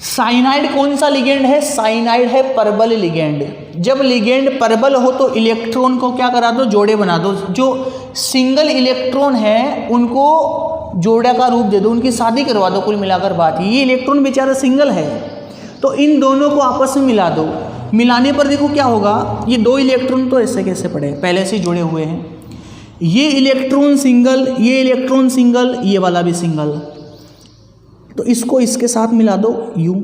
साइनाइड कौन सा लिगेंड है, साइनाइड है परबल लिगेंड। जब लिगेंड परबल हो तो इलेक्ट्रॉन को क्या करा दो, जोड़े बना दो। जो सिंगल इलेक्ट्रॉन है उनको जोड़ा का रूप दे दो, उनकी शादी करवा दो। कुल मिलाकर बात, ये इलेक्ट्रॉन बेचारा सिंगल है तो इन दोनों को आपस में मिला दो। मिलाने पर देखो क्या होगा, ये 2 इलेक्ट्रॉन तो ऐसे कैसे पड़े, पहले से जुड़े हुए हैं। ये इलेक्ट्रॉन सिंगल, ये इलेक्ट्रॉन सिंगल, ये वाला भी सिंगल, तो इसको इसके साथ मिला दो U,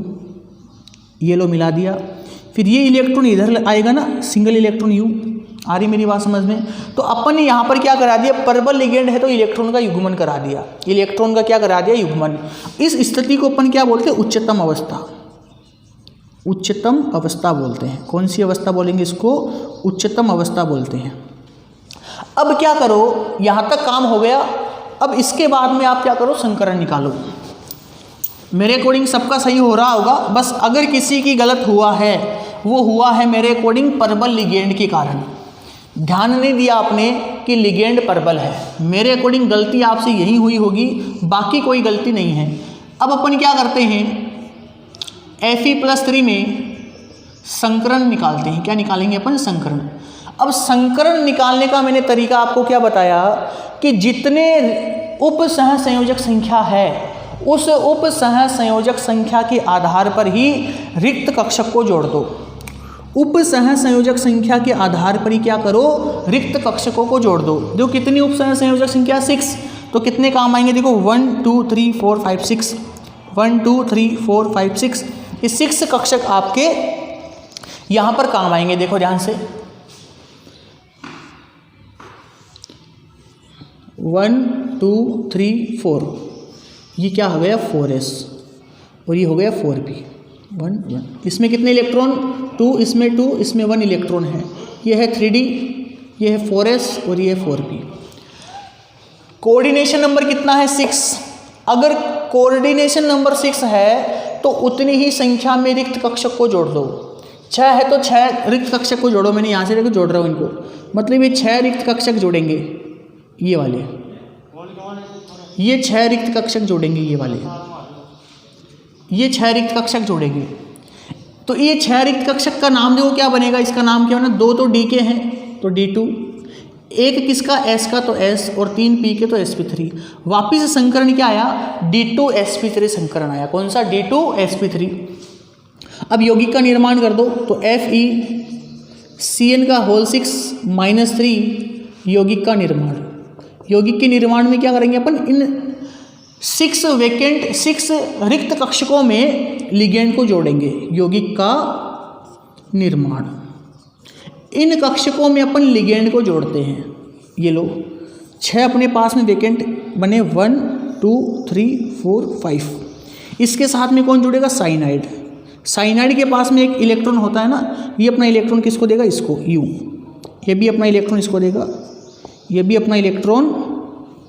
ये लो मिला दिया। फिर ये इलेक्ट्रॉन इधर आएगा ना, सिंगल इलेक्ट्रॉन U। आ रही मेरी बात समझ में। तो अपन ने यहाँ पर क्या करा दिया, परबल लिगेंड है तो इलेक्ट्रॉन का युग्मन करा दिया, इलेक्ट्रॉन का क्या करा दिया, युग्मन। इस स्थिति को अपन क्या बोलते हैं, उच्चतम अवस्था, उच्चतम अवस्था बोलते हैं। कौन सी अवस्था बोलेंगे इसको, उच्चतम अवस्था बोलते हैं। अब क्या करो, यहाँ तक काम हो गया। अब इसके बाद में आप क्या करो, संकरण निकालो। मेरे अकॉर्डिंग सबका सही हो रहा होगा, बस अगर किसी की गलत हुआ है, वो हुआ है मेरे अकॉर्डिंग परबल लिगेंड के कारण। ध्यान नहीं दिया आपने कि लिगेंड परबल है, मेरे अकॉर्डिंग गलती आपसे यही हुई होगी, बाकी कोई गलती नहीं है। अब अपन क्या करते हैं, Fe+3 में संकरण निकालते हैं। क्या निकालेंगे अपन, संकरण। अब संकरण निकालने का मैंने तरीका आपको क्या बताया कि जितने उप सहसंयोजक संख्या है, उस उप सहसंयोजक संख्या के आधार पर ही रिक्त कक्षक को जोड़ दो। उप सहसंयोजक संख्या के आधार पर ही क्या करो, रिक्त कक्षकों को जोड़ दो। देखो कितनी उप सहसंयोजक संख्या, 6, तो कितने काम आएंगे, देखो 1 2 3 4 5 6, 1 2 3 4 5 6, ये 6 कक्षक आपके यहाँ पर काम आएंगे। देखो ध्यान से 1 2 3 4, ये क्या हो गया 4s, और ये हो गया 4p 1 1। इसमें कितने इलेक्ट्रॉन, 2, इसमें 2, इसमें 1 इलेक्ट्रॉन है। ये है 3d, ये है 4s और ये है 4p। कोऑर्डिनेशन नंबर कितना है, 6। अगर कोऑर्डिनेशन नंबर 6 है तो उतनी ही संख्या में रिक्त कक्षक को जोड़ दो। 6 है तो 6 रिक्त कक्षक को जोड़ो। मैंने यहाँ से देखो जोड़ रहा हूँ इनको, मतलब ये 6 रिक्त कक्षक जोड़ेंगे, ये वाले, ये 6 रिक्त कक्षक जोड़ेंगे, ये वाले, ये 6 रिक्त कक्षक जोड़ेंगे। तो ये 6 रिक्त कक्षक का नाम देखो क्या बनेगा, इसका नाम क्या बना, 2 तो D के हैं तो D2, 1 किसका S का तो S, और 3 P के तो sp3। वापिस संकरण क्या आया, D2 sp3 संकरण आया। कौन सा, D2 sp3। अब यौगिक का निर्माण कर दो, तो FeCN का होल 6 -3 यौगिक का निर्माण। यौगिक के निर्माण में क्या करेंगे अपन, इन 6 रिक्त कक्षकों में लिगेंड को जोड़ेंगे। यौगिक का निर्माण, इन कक्षकों में अपन लिगेंड को जोड़ते हैं। ये लो 6 अपने पास में वेकेंट बने, 1 2 3 4 5। इसके साथ में कौन जुड़ेगा, साइनाइड। साइनाइड के पास में एक इलेक्ट्रॉन होता है ना, ये अपना इलेक्ट्रॉन किसको देगा, इसको U। ये भी अपना इलेक्ट्रॉन इसको देगा, ये भी अपना इलेक्ट्रॉन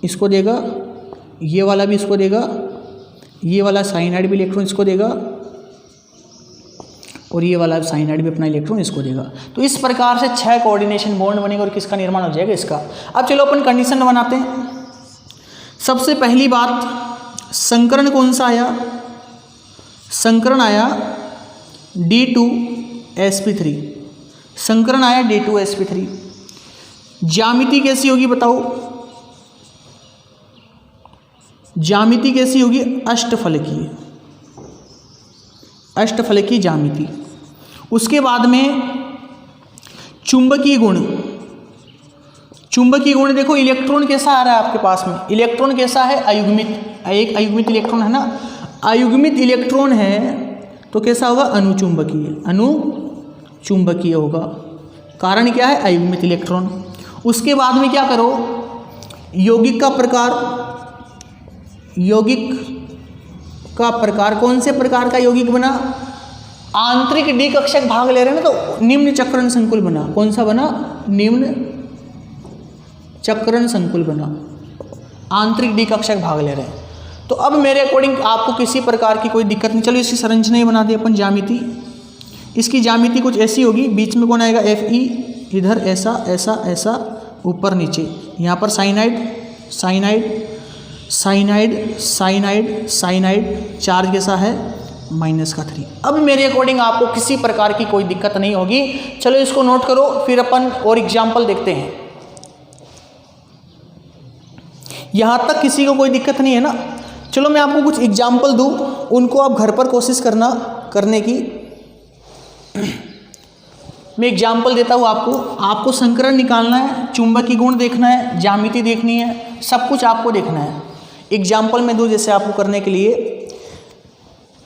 इसको देगा, ये वाला भी इसको देगा, ये वाला साइनाइड भी इलेक्ट्रॉन इसको देगा, और ये वाला साइनाइड भी अपना इलेक्ट्रॉन इसको देगा। तो इस प्रकार से 6 कोऑर्डिनेशन बॉन्ड बनेगा और किसका निर्माण हो जाएगा, इसका। अब चलो अपन कंडीशन बनाते हैं। सबसे पहली बात, संकरण कौन सा आया, संकरण आया D2sp3, संकरण आया D2sp3। ज्यामिति कैसी होगी बताओ, ज्यामिति कैसी होगी, अष्टफलकीय, अष्टफलकीय ज्यामिति। उसके बाद में चुंबकीय गुण, चुंबकीय गुण देखो इलेक्ट्रॉन कैसा आ रहा है आपके पास में, इलेक्ट्रॉन कैसा है, अयुग्मित, एक अयुग्मित इलेक्ट्रॉन है ना, अयुग्मित इलेक्ट्रॉन है तो कैसा होगा, अनुचुंबकीय, अनुचुंबकीय होगा। कारण क्या है, अयुग्मित इलेक्ट्रॉन। उसके बाद में क्या करो, यौगिक का प्रकार, यौगिक का प्रकार, कौन से प्रकार का यौगिक बना, आंतरिक डी कक्षक भाग ले रहे हैं ना तो निम्न चक्रण संकुल बना, कौन सा बना, निम्न चक्रण संकुल बना, आंतरिक डी कक्षक भाग ले रहे हैं। तो अब मेरे अकॉर्डिंग आपको किसी प्रकार की कोई दिक्कत नहीं। चलो इसकी संरचना ही बना दे अपन, ज्यामिति, इसकी ज्यामिति कुछ ऐसी होगी, बीच में कौन आएगा, Fe, इधर ऐसा ऐसा ऐसा, ऊपर नीचे, यहाँ पर cyanide cyanide cyanide cyanide cyanide, charge कैसा है, -3। अब मेरे अकॉर्डिंग आपको किसी प्रकार की कोई दिक्कत नहीं होगी। चलो इसको नोट करो, फिर अपन और एग्जाम्पल देखते हैं। यहाँ तक किसी को कोई दिक्कत नहीं है ना। चलो मैं आपको कुछ एग्जाम्पल दूँ, उनको आप घर पर कोशिश करना करने की। मैं एग्जाम्पल देता हूँ आपको, आपको संकरण निकालना है, चुंबकीय गुण देखना है, ज्यामिति देखनी है, सब कुछ आपको देखना है। एग्जाम्पल मैं दूँ जैसे आपको करने के लिए,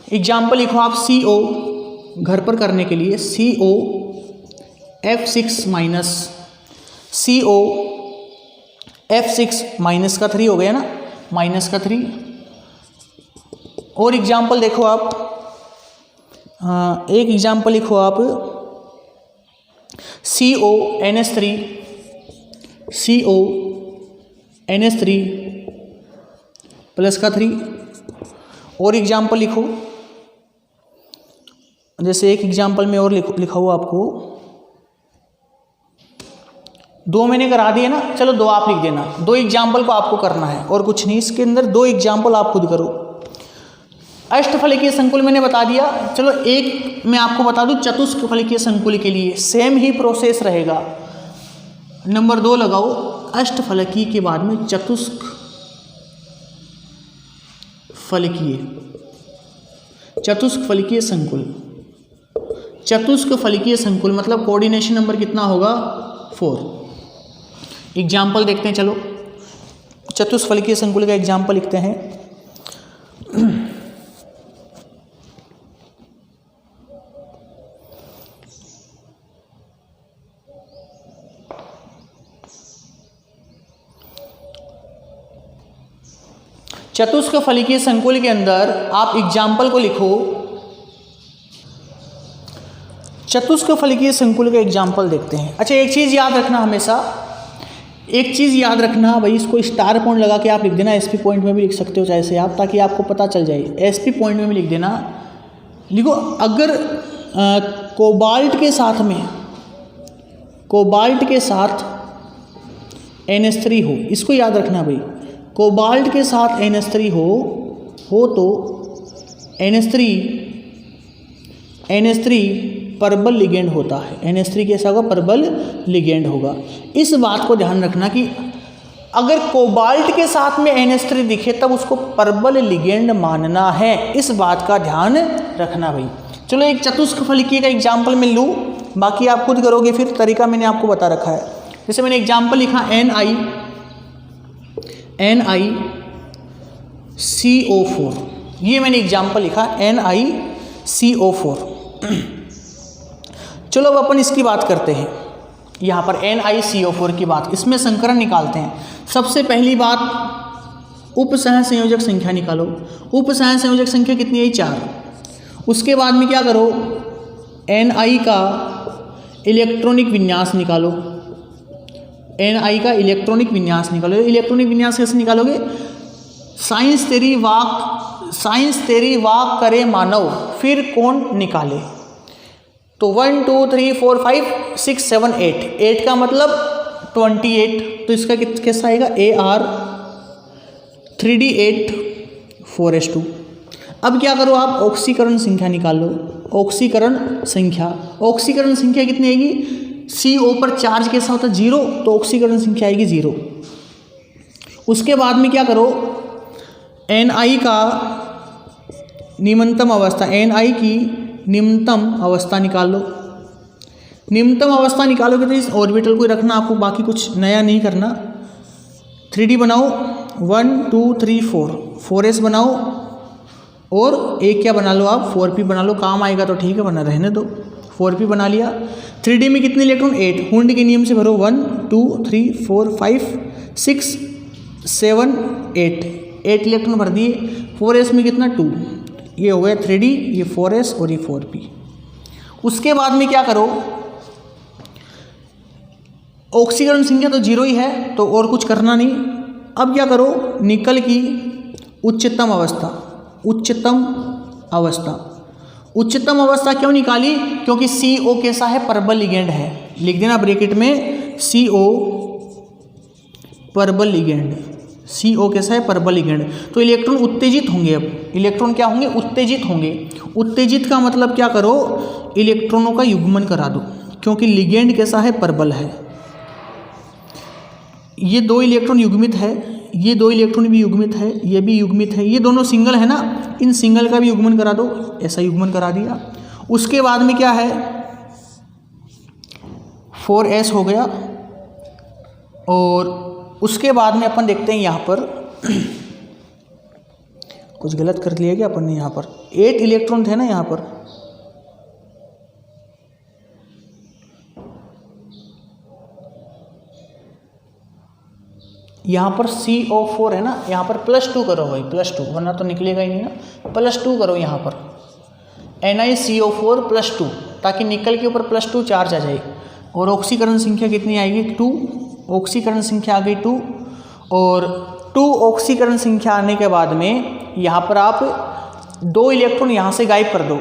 एग्जाम्पल लिखो आप CO, घर पर करने के लिए CO F6 minus, CO F6 -3 हो गया ना, -3। और एग्जाम्पल देखो आप, एक एग्जाम्पल लिखो आप CONH3, CONH3 +3। और एग्जाम्पल लिखो, जैसे एक एग्जाम्पल में और लिखा हुआ आपको, 2 मैंने करा दिए ना, चलो 2 आप लिख देना। 2 एग्जाम्पल को आपको करना है और कुछ नहीं, इसके अंदर 2 एग्जाम्पल आप खुद करो। अष्टफलकीय संकुल मैंने बता दिया। चलो एक मैं आपको बता दूं, चतुष्फलकीय संकुल के लिए सेम ही प्रोसेस रहेगा। नंबर 2 लगाओ, अष्टफलकीय के बाद में चतुष्फलकीय संकुल। चतुष्फलकीय संकुल मतलब कोऑर्डिनेशन नंबर कितना होगा, 4। एग्जाम्पल देखते हैं, चलो चतुष्फलकीय संकुल का एग्जाम्पल लिखते हैं। चतुष्फलकीय संकुल के अंदर आप एग्जाम्पल को लिखो, चतुष्फलकीय संकुल का एग्जाम्पल देखते हैं। अच्छा एक चीज़ याद रखना, हमेशा एक चीज़ याद रखना भाई, इसको स्टार पॉइंट लगा के आप लिख देना, SP पॉइंट में भी लिख सकते हो चाहे से आप, ताकि आपको पता चल जाए। SP पॉइंट में भी लिख देना। लिखो, अगर कोबाल्ट के साथ में, कोबाल्ट के साथ NH3 हो, इसको याद रखना भाई, कोबाल्ट के साथ NH3 हो तो NH3 परबल लिगेंड होता है। NH3 कैसा होगा, परबल लिगेंड होगा। इस बात को ध्यान रखना कि अगर कोबाल्ट के साथ में NH3 दिखे तब उसको परबल लिगेंड मानना है, इस बात का ध्यान रखना भाई। चलो एक चतुष्फलकीय का एग्जाम्पल मैं लूँ, बाकी आप खुद करोगे, फिर तरीका मैंने आपको बता रखा है। जैसे मैंने एग्जाम्पल लिखा NiCO4, ये मैंने एग्जाम्पल लिखा NiCO4। चलो अब अपन इसकी बात करते हैं, यहाँ पर NiCO4 की बात, इसमें संकरण निकालते हैं। सबसे पहली बात, उपसह संयोजक संख्या निकालो। उपसह संयोजक संख्या कितनी है, 4। उसके बाद में क्या करो, Ni का इलेक्ट्रॉनिक विन्यास निकालो। Ni का इलेक्ट्रॉनिक विन्यास निकालो। इलेक्ट्रॉनिक विन्यास कैसे निकालोगे, साइंस तेरी वाक करे मानव, फिर कौन निकाले। तो 1 2 3 4 5 6 7 8, 8 का मतलब 28, तो इसका कैसा आएगा, AR 3D8 4s2। अब क्या करो आप ऑक्सीकरण संख्या निकाल लो। ऑक्सीकरण संख्या कितनी आएगी, CO पर चार्ज कैसा होता है 0, तो ऑक्सीकरण संख्या आएगी 0। उसके बाद में क्या करो, Ni का निम्नतम अवस्था, Ni की निम्नतम अवस्था निकाल लो। निम्नतम अवस्था निकालोगे तो इस ऑर्बिटल को रखना आपको, बाकी कुछ नया नहीं करना। 3D बनाओ, 1 2 3 4, 4s बनाओ और एक क्या बना लो आप 4p बना लो, काम आएगा तो ठीक है वरना रहने दो। 4p बना लिया। 3D में कितने इलेक्ट्रॉन 8, हुंड के नियम से भरो 1 2 3 4 5 6 7 8 इलेक्ट्रॉन भर दिए। 4s में कितना 2, ये हो गया 3D, ये 4s और ये 4p। उसके बाद में क्या करो, ऑक्सीकरण संख्या तो 0 ही है तो और कुछ करना नहीं। अब क्या करो, निकल की उच्चतम अवस्था क्यों निकाली, क्योंकि CO कैसा है, परबल लिगेंड है। लिख देना ब्रैकेट में CO परबल लिगेंड, CO कैसा है, परबल लिगेंड। तो इलेक्ट्रॉन उत्तेजित होंगे। अब इलेक्ट्रॉन क्या होंगे, उत्तेजित होंगे। उत्तेजित का मतलब क्या करो, इलेक्ट्रॉनों का युग्मन करा दो, क्योंकि लिगेंड कैसा है, परबल है। ये 2 इलेक्ट्रॉन युग्मित है, ये 2 इलेक्ट्रॉन भी युग्मित है, ये भी युग्मित है, ये दोनों सिंगल है ना, इन सिंगल का भी युग्मन करा दो। ऐसा युग्मन करा दिया। उसके बाद में क्या है, 4s हो गया। और उसके बाद में अपन देखते हैं यहाँ पर कुछ गलत कर लिया क्या अपन ने, यहाँ पर 8 इलेक्ट्रॉन थे ना, यहाँ पर CO4 है ना, यहाँ पर +2 करो भाई, +2, वरना तो निकलेगा ही नहीं ना। +2 करो यहाँ पर, NiCO4 +2, ताकि निकल के ऊपर +2 चार्ज आ जाए। और ऑक्सीकरण संख्या कितनी आएगी 2, ऑक्सीकरण संख्या आ गई 2। और 2 ऑक्सीकरण संख्या आने के बाद में यहाँ पर आप 2 इलेक्ट्रॉन यहाँ से गायब कर दो।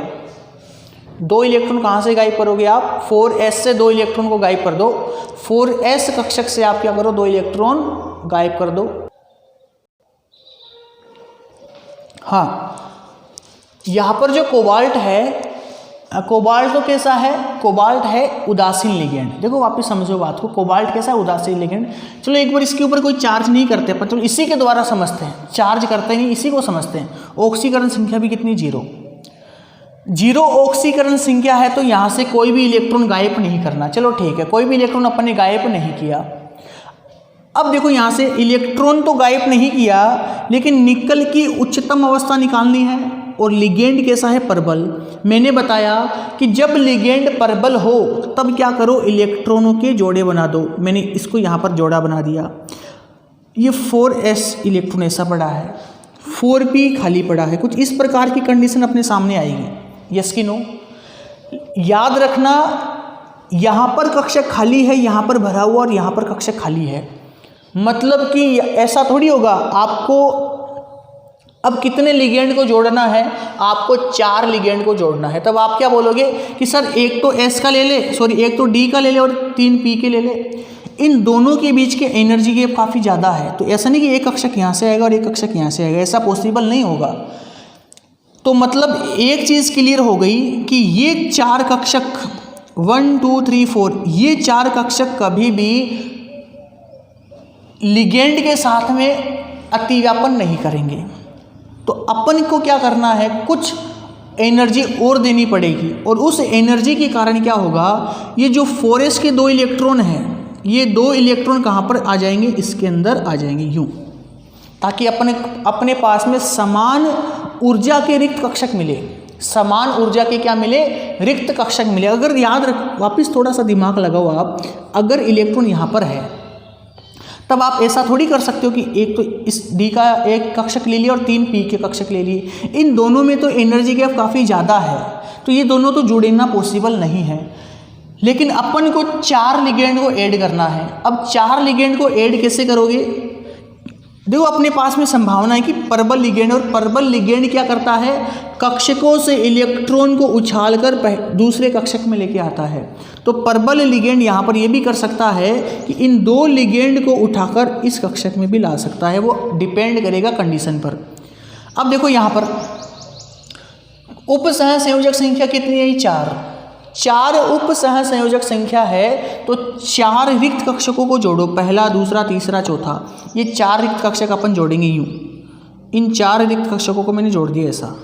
2 इलेक्ट्रॉन कहाँ से गायब करोगे आप, 4s से 2 इलेक्ट्रॉन को गायब कर दो। 4s कक्षक से आप क्या करो, 2 इलेक्ट्रॉन गायब कर दो। हाँ, यहाँ पर जो कोबाल्ट है, कोबाल्ट तो कैसा है, कोबाल्ट है उदासीन लिगेंड। देखो वापस समझो बात को, कोबाल्ट कैसा है, उदासीन लिगेंड। चलो एक बार इसके ऊपर कोई चार्ज नहीं करते पर चलो इसी के द्वारा समझते हैं, चार्ज करते नहीं इसी को समझते हैं। ऑक्सीकरण संख्या भी कितनी 0 ऑक्सीकरण संख्या है, तो यहाँ से कोई भी इलेक्ट्रॉन गायब नहीं करना। चलो ठीक है, कोई भी इलेक्ट्रॉन अपन ने गायब नहीं किया। अब देखो यहाँ से इलेक्ट्रॉन तो गायब नहीं किया, लेकिन निकल की उच्चतम अवस्था निकालनी है। और लिगेंड कैसा है, परबल। मैंने बताया कि जब लिगेंड परबल हो तब क्या करो, इलेक्ट्रॉनों के जोड़े बना दो। मैंने इसको यहाँ पर जोड़ा बना दिया। ये 4s इलेक्ट्रॉन ऐसा पड़ा है, 4p खाली पड़ा है। कुछ इस प्रकार की कंडीशन अपने सामने आएगी, यस कि नो। याद रखना, यहाँ पर कक्षक खाली है, यहाँ पर भरा हुआ, और यहाँ पर कक्षक खाली है। मतलब कि ऐसा थोड़ी होगा आपको अब कितने लिगेंड को जोड़ना है, आपको 4 लिगेंड को जोड़ना है। तब आप क्या बोलोगे कि सर एक तो S का ले ले, एक तो D का ले ले और 3 P के ले ले। इन दोनों के बीच के एनर्जी गैप काफ़ी ज़्यादा है, तो ऐसा नहीं कि एक कक्षक यहाँ से आएगा और एक कक्षक यहाँ से आएगा, ऐसा पॉसिबल नहीं होगा। तो मतलब एक चीज़ क्लियर हो गई कि ये 4 कक्षक 1 2 3 4, ये 4 कक्षक कभी भी लिगेंड के साथ में अतिव्यापन नहीं करेंगे। तो अपन को क्या करना है, कुछ एनर्जी और देनी पड़ेगी, और उस एनर्जी के कारण क्या होगा, ये जो 4s के 2 इलेक्ट्रॉन हैं, ये 2 इलेक्ट्रॉन कहाँ पर आ जाएंगे, इसके अंदर आ जाएंगे यूँ, ताकि अपने पास में समान ऊर्जा के रिक्त कक्षक मिले। समान ऊर्जा के क्या मिले, रिक्त कक्षक मिले। अगर याद रख, वापस थोड़ा सा दिमाग लगाओ आप, अगर इलेक्ट्रॉन यहाँ पर है तब आप ऐसा थोड़ी कर सकते हो कि एक तो इस D का एक कक्षक ले लिया और 3 P के कक्षक ले लिए। इन दोनों में तो एनर्जी गैप काफ़ी ज़्यादा है, तो ये दोनों तो जुड़ना पॉसिबल नहीं है। लेकिन अपन को 4 लिगेंड को ऐड करना है। अब 4 लिगेंड को ऐड कैसे करोगे, देखो अपने पास में संभावना है कि परबल लिगेंड, और परबल लिगेंड क्या करता है, कक्षकों से इलेक्ट्रॉन को उछालकर दूसरे कक्षक में लेके आता है। तो परबल लिगेंड यहाँ पर ये भी कर सकता है कि इन 2 लिगेंड को उठाकर इस कक्षक में भी ला सकता है, वो डिपेंड करेगा कंडीशन पर। अब देखो यहाँ पर उपसह संयोजक संख्या कितनी है? 4। 4 उपसह संयोजक संख्या है तो 4 रिक्त कक्षकों को जोड़ो, पहला, दूसरा, तीसरा, चौथा। ये 4 रिक्त कक्षक अपन जोड़ेंगे यूं। इन 4 रिक्त कक्षकों को मैंने जोड़ दिया ऐसा,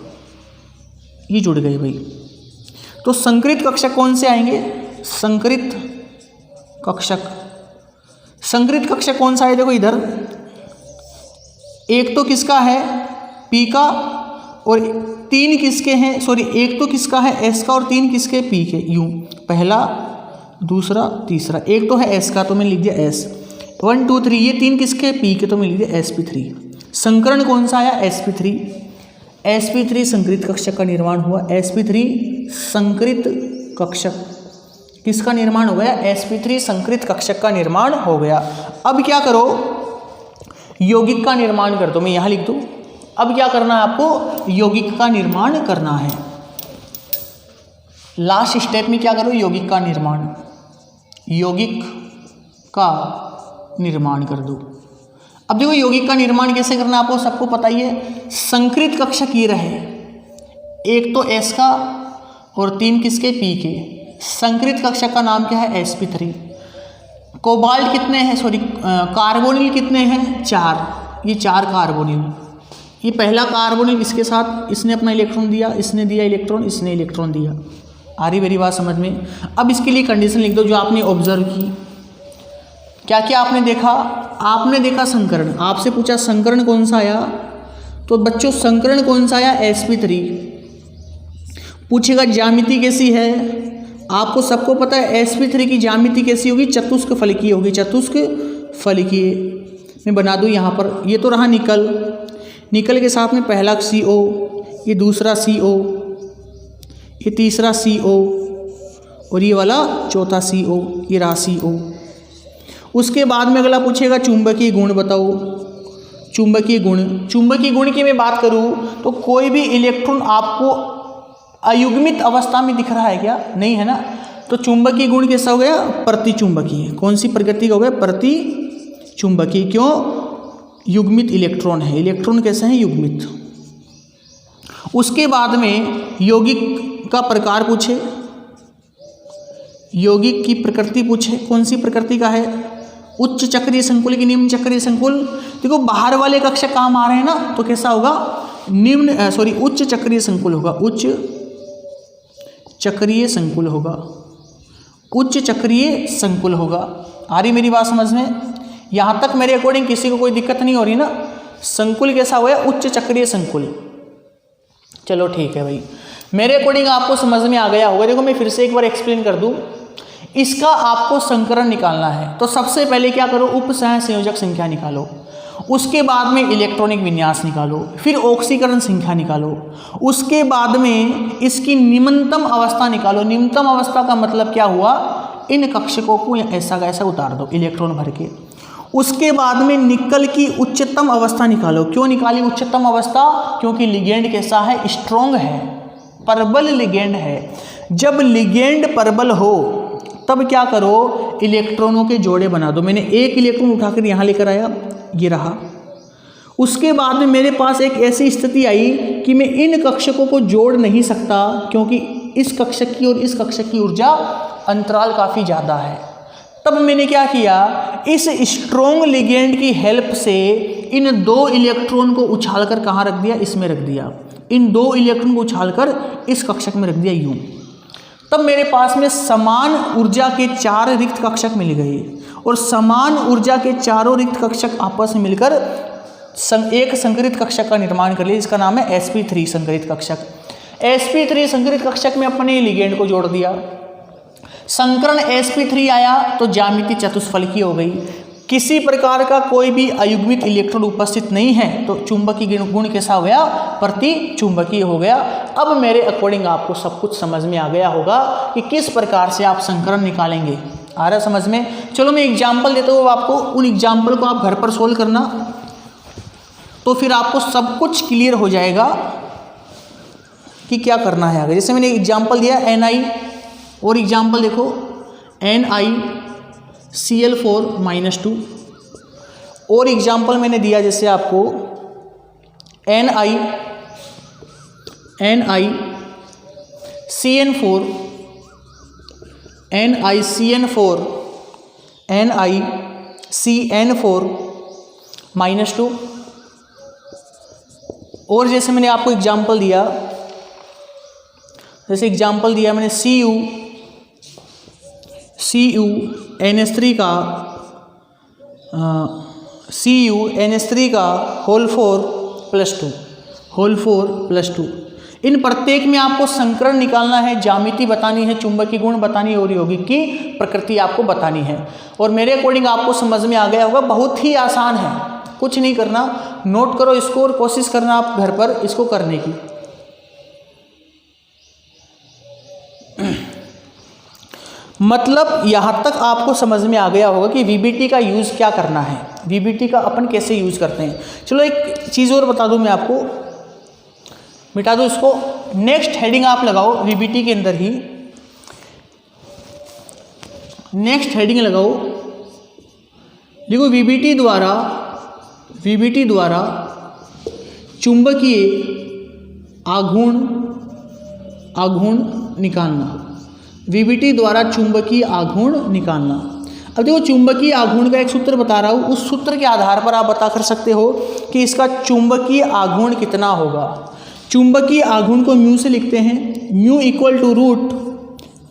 ये जुड़ गए भाई। तो संकृत कक्षक कौन से आएंगे? संकृत कक्षक। संकृत कक्षक कौन सा है? देखो इधर एक तो किसका है? पी का, और 3 किसके हैं? सॉरी, एक तो किसका है? एस का, और 3 किसके? पी के। यूं पहला, दूसरा, तीसरा। एक तो है एस का तो मैंने लिख दिया एस। 1 2 3 ये 3 किसके? पी के, तो मैं लिख दिया sp3। संकरण कौन सा आया? sp3। sp3 संकृत कक्षक का निर्माण हुआ। sp3 संकृत कक्षक किसका निर्माण हो गया? sp3 संकृत कक्षक का निर्माण हो गया। अब क्या करो? यौगिक का निर्माण कर दो। मैं यहाँ लिख दूँ। अब क्या करना है आपको? यौगिक का निर्माण करना है। लास्ट स्टेप में क्या करो? यौगिक का निर्माण। यौगिक का निर्माण कर दो। अब देखो यौगिक का निर्माण कैसे करना है आपको सबको पता ही है। संकृत कक्षक ये रहे, एक तो एस का और 3 किसके? पी के। संकृत कक्षक का नाम क्या है? sp3। कोबाल्ट कितने हैं? सॉरी, कार्बोनिल कितने हैं? 4। ये 4 कार्बोनिल। ये पहला कार्बोनिल, इसके साथ इसने अपना इलेक्ट्रॉन दिया, इसने दिया इलेक्ट्रॉन, इसने इलेक्ट्रॉन दिया। आ रही मेरी बात समझ में? अब इसके लिए कंडीशन लिख दो जो आपने ऑब्जर्व की। क्या क्या आपने देखा? आपने देखा संकरण। आपसे पूछा संकरण कौन सा आया, तो बच्चों संकरण कौन सा आया? sp3। पूछेगा ज्यामिति कैसी है? आपको सबको पता है sp3 की ज्यामिति कैसी होगी? चतुष्क फलकीय होगी। चतुष्क फलकीय मैं बना दूं यहाँ पर। ये तो रहा निकल। निकल के साथ में पहला CO, ये दूसरा CO, ये तीसरा CO, और ये वाला चौथा CO, ये रहा CO। उसके बाद में अगला पूछेगा चुंबकीय गुण बताओ। चुंबकीय गुण। चुंबकीय गुण की मैं बात करूँ तो कोई भी इलेक्ट्रॉन आपको अयुग्मित अवस्था में दिख रहा है क्या? नहीं है ना। तो चुंबकीय गुण कैसा हो गया? प्रतिचुंबकीय। कौन सी प्रकृति का हो गया? प्रतिचुंबकीय। क्यों? युग्मित इलेक्ट्रॉन है। इलेक्ट्रॉन कैसे हैं? युग्मित। उसके बाद में यौगिक का प्रकार पूछे, यौगिक की प्रकृति पूछे, कौन सी प्रकृति का है? उच्च चक्रीय संकुल की निम्न चक्रीय संकुल। देखो बाहर वाले कक्षक काम आ रहे हैं ना, तो कैसा होगा? उच्च चक्रीय संकुल होगा। उच्च चक्रीय संकुल होगा। उच्च चक्रीय संकुल होगा। आ रही मेरी बात समझ में? यहाँ तक मेरे अकॉर्डिंग किसी को कोई दिक्कत नहीं हो रही ना? संकुल कैसा हुआ? उच्च चक्रीय संकुल। चलो ठीक है भाई, मेरे अकॉर्डिंग आपको समझ में आ गया होगा। देखो मैं फिर से एक बार एक्सप्लेन कर दूं। इसका आपको संकरण निकालना है तो सबसे पहले क्या करो? उपसह संयोजक संख्या निकालो। उसके बाद में इलेक्ट्रॉनिक विन्यास निकालो, फिर ऑक्सीकरण संख्या निकालो। उसके बाद में इसकी निम्नतम अवस्था निकालो। निम्नतम अवस्था का मतलब क्या हुआ? इन कक्षकों को ऐसा का ऐसा उतार दो इलेक्ट्रॉन भर के। उसके बाद में निकल की उच्चतम अवस्था निकालो। क्यों निकाली उच्चतम अवस्था? क्योंकि लिगेंड कैसा है? स्ट्रॉन्ग है, प्रबल लिगेंड है। जब लिगेंड प्रबल हो तब क्या करो? इलेक्ट्रॉनों के जोड़े बना दो। मैंने एक इलेक्ट्रॉन उठाकर यहाँ लेकर आया, ये रहा। उसके बाद में मेरे पास एक ऐसी स्थिति आई कि मैं इन कक्षकों को जोड़ नहीं सकता क्योंकि इस कक्षक की और इस कक्षक की ऊर्जा अंतराल काफ़ी ज़्यादा है। तब मैंने क्या किया? इस स्ट्रॉन्ग लिगेंड की हेल्प से इन 2 इलेक्ट्रॉन को उछालकर कहाँ रख दिया? इसमें रख दिया। इन 2 इलेक्ट्रॉन को उछालकर इस कक्षक में रख दिया यूं। तब मेरे पास में समान ऊर्जा के 4 रिक्त कक्षक मिल गए और समान ऊर्जा के चारों रिक्त कक्षक आपस में मिलकर एक संकरित कक्षक का निर्माण कर लिया, जिसका नाम है sp3 संकरित कक्षक। sp3 संकरित कक्षक में अपने लिगेंड को जोड़ दिया। संकरण sp3 आया तो ज्यामिति चतुष्फलकीय हो गई। किसी प्रकार का कोई भी अयुग्मित इलेक्ट्रॉन उपस्थित नहीं है तो चुंबकीय गुण कैसा हो गया? प्रतिचुंबकीय हो गया। अब मेरे अकॉर्डिंग आपको सब कुछ समझ में आ गया होगा कि किस प्रकार से आप संकरण निकालेंगे। आ रहा समझ में? चलो मैं एग्जाम्पल देता हूँ आपको, उन एग्जाम्पल को आप घर पर सोल्व करना, तो फिर आपको सब कुछ क्लियर हो जाएगा कि क्या करना है आगे। जैसे मैंने एग्जाम्पल दिया Ni, और एग्जाम्पल देखो NiCl4-2, और एग्जाम्पल मैंने दिया जैसे आपको NiCN4 -2। और जैसे मैंने आपको एग्जांपल दिया, मैंने CuNH3 का होल 4+2। इन प्रत्येक में आपको संकरण निकालना है, ज्यामिति बतानी है, चुंबकीय गुण बतानी है और यौगिक की प्रकृति आपको बतानी है। और मेरे अकॉर्डिंग आपको समझ में आ गया होगा, बहुत ही आसान है, कुछ नहीं करना, नोट करो इसको और कोशिश करना आप घर पर इसको करने की। मतलब यहाँ तक आपको समझ में आ गया होगा कि वीबीटी का यूज़ क्या करना है, वीबीटी का अपन कैसे यूज़ करते हैं। चलो एक चीज़ और बता दूं मैं आपको, मिटा दो इसको, नेक्स्ट हेडिंग आप लगाओ वीबीटी के अंदर ही, नेक्स्ट हेडिंग लगाओ, लिखो वीबीटी द्वारा चुंबकीय आघूर्ण निकालना, वीबीटी द्वारा चुंबकीय आघूर्ण निकालना। अब देखो चुंबकीय आघूर्ण का एक सूत्र बता रहा हूँ, उस सूत्र के आधार पर आप बता कर सकते हो कि इसका चुंबकीय आघूर्ण कितना होगा। चुंबकीय आघूर्ण को म्यू से लिखते हैं, mu equal to root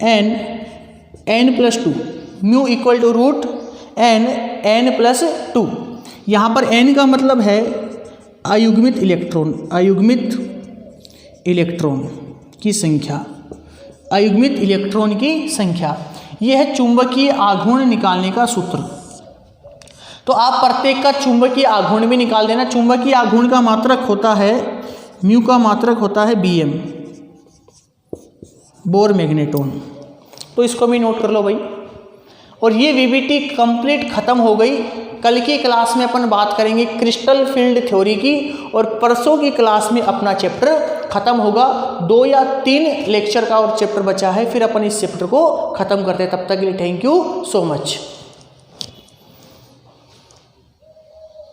n+2, mu equal to root n+2। यहाँ पर n का मतलब है अयुग्मित इलेक्ट्रॉन की संख्या, अयुग्मित इलेक्ट्रॉन की संख्या। यह है चुंबकीय आघूर्ण निकालने का सूत्र। तो आप प्रत्येक का चुंबकीय आघूर्ण भी निकाल देना। चुंबकीय आघूर्ण का मात्रक होता है, म्यू का मात्रक होता है Bm, बोर मैग्नेटॉन। तो इसको भी नोट कर लो भाई। और ये वीबीटी कंप्लीट खत्म हो गई। कल की क्लास में अपन बात करेंगे क्रिस्टल फील्ड थ्योरी की, और परसों की क्लास में अपना चैप्टर खत्म होगा। 2 या 3 लेक्चर का और चैप्टर बचा है, फिर अपन इस चैप्टर को खत्म करते हैं। तब तक के लिए थैंक यू सो मच।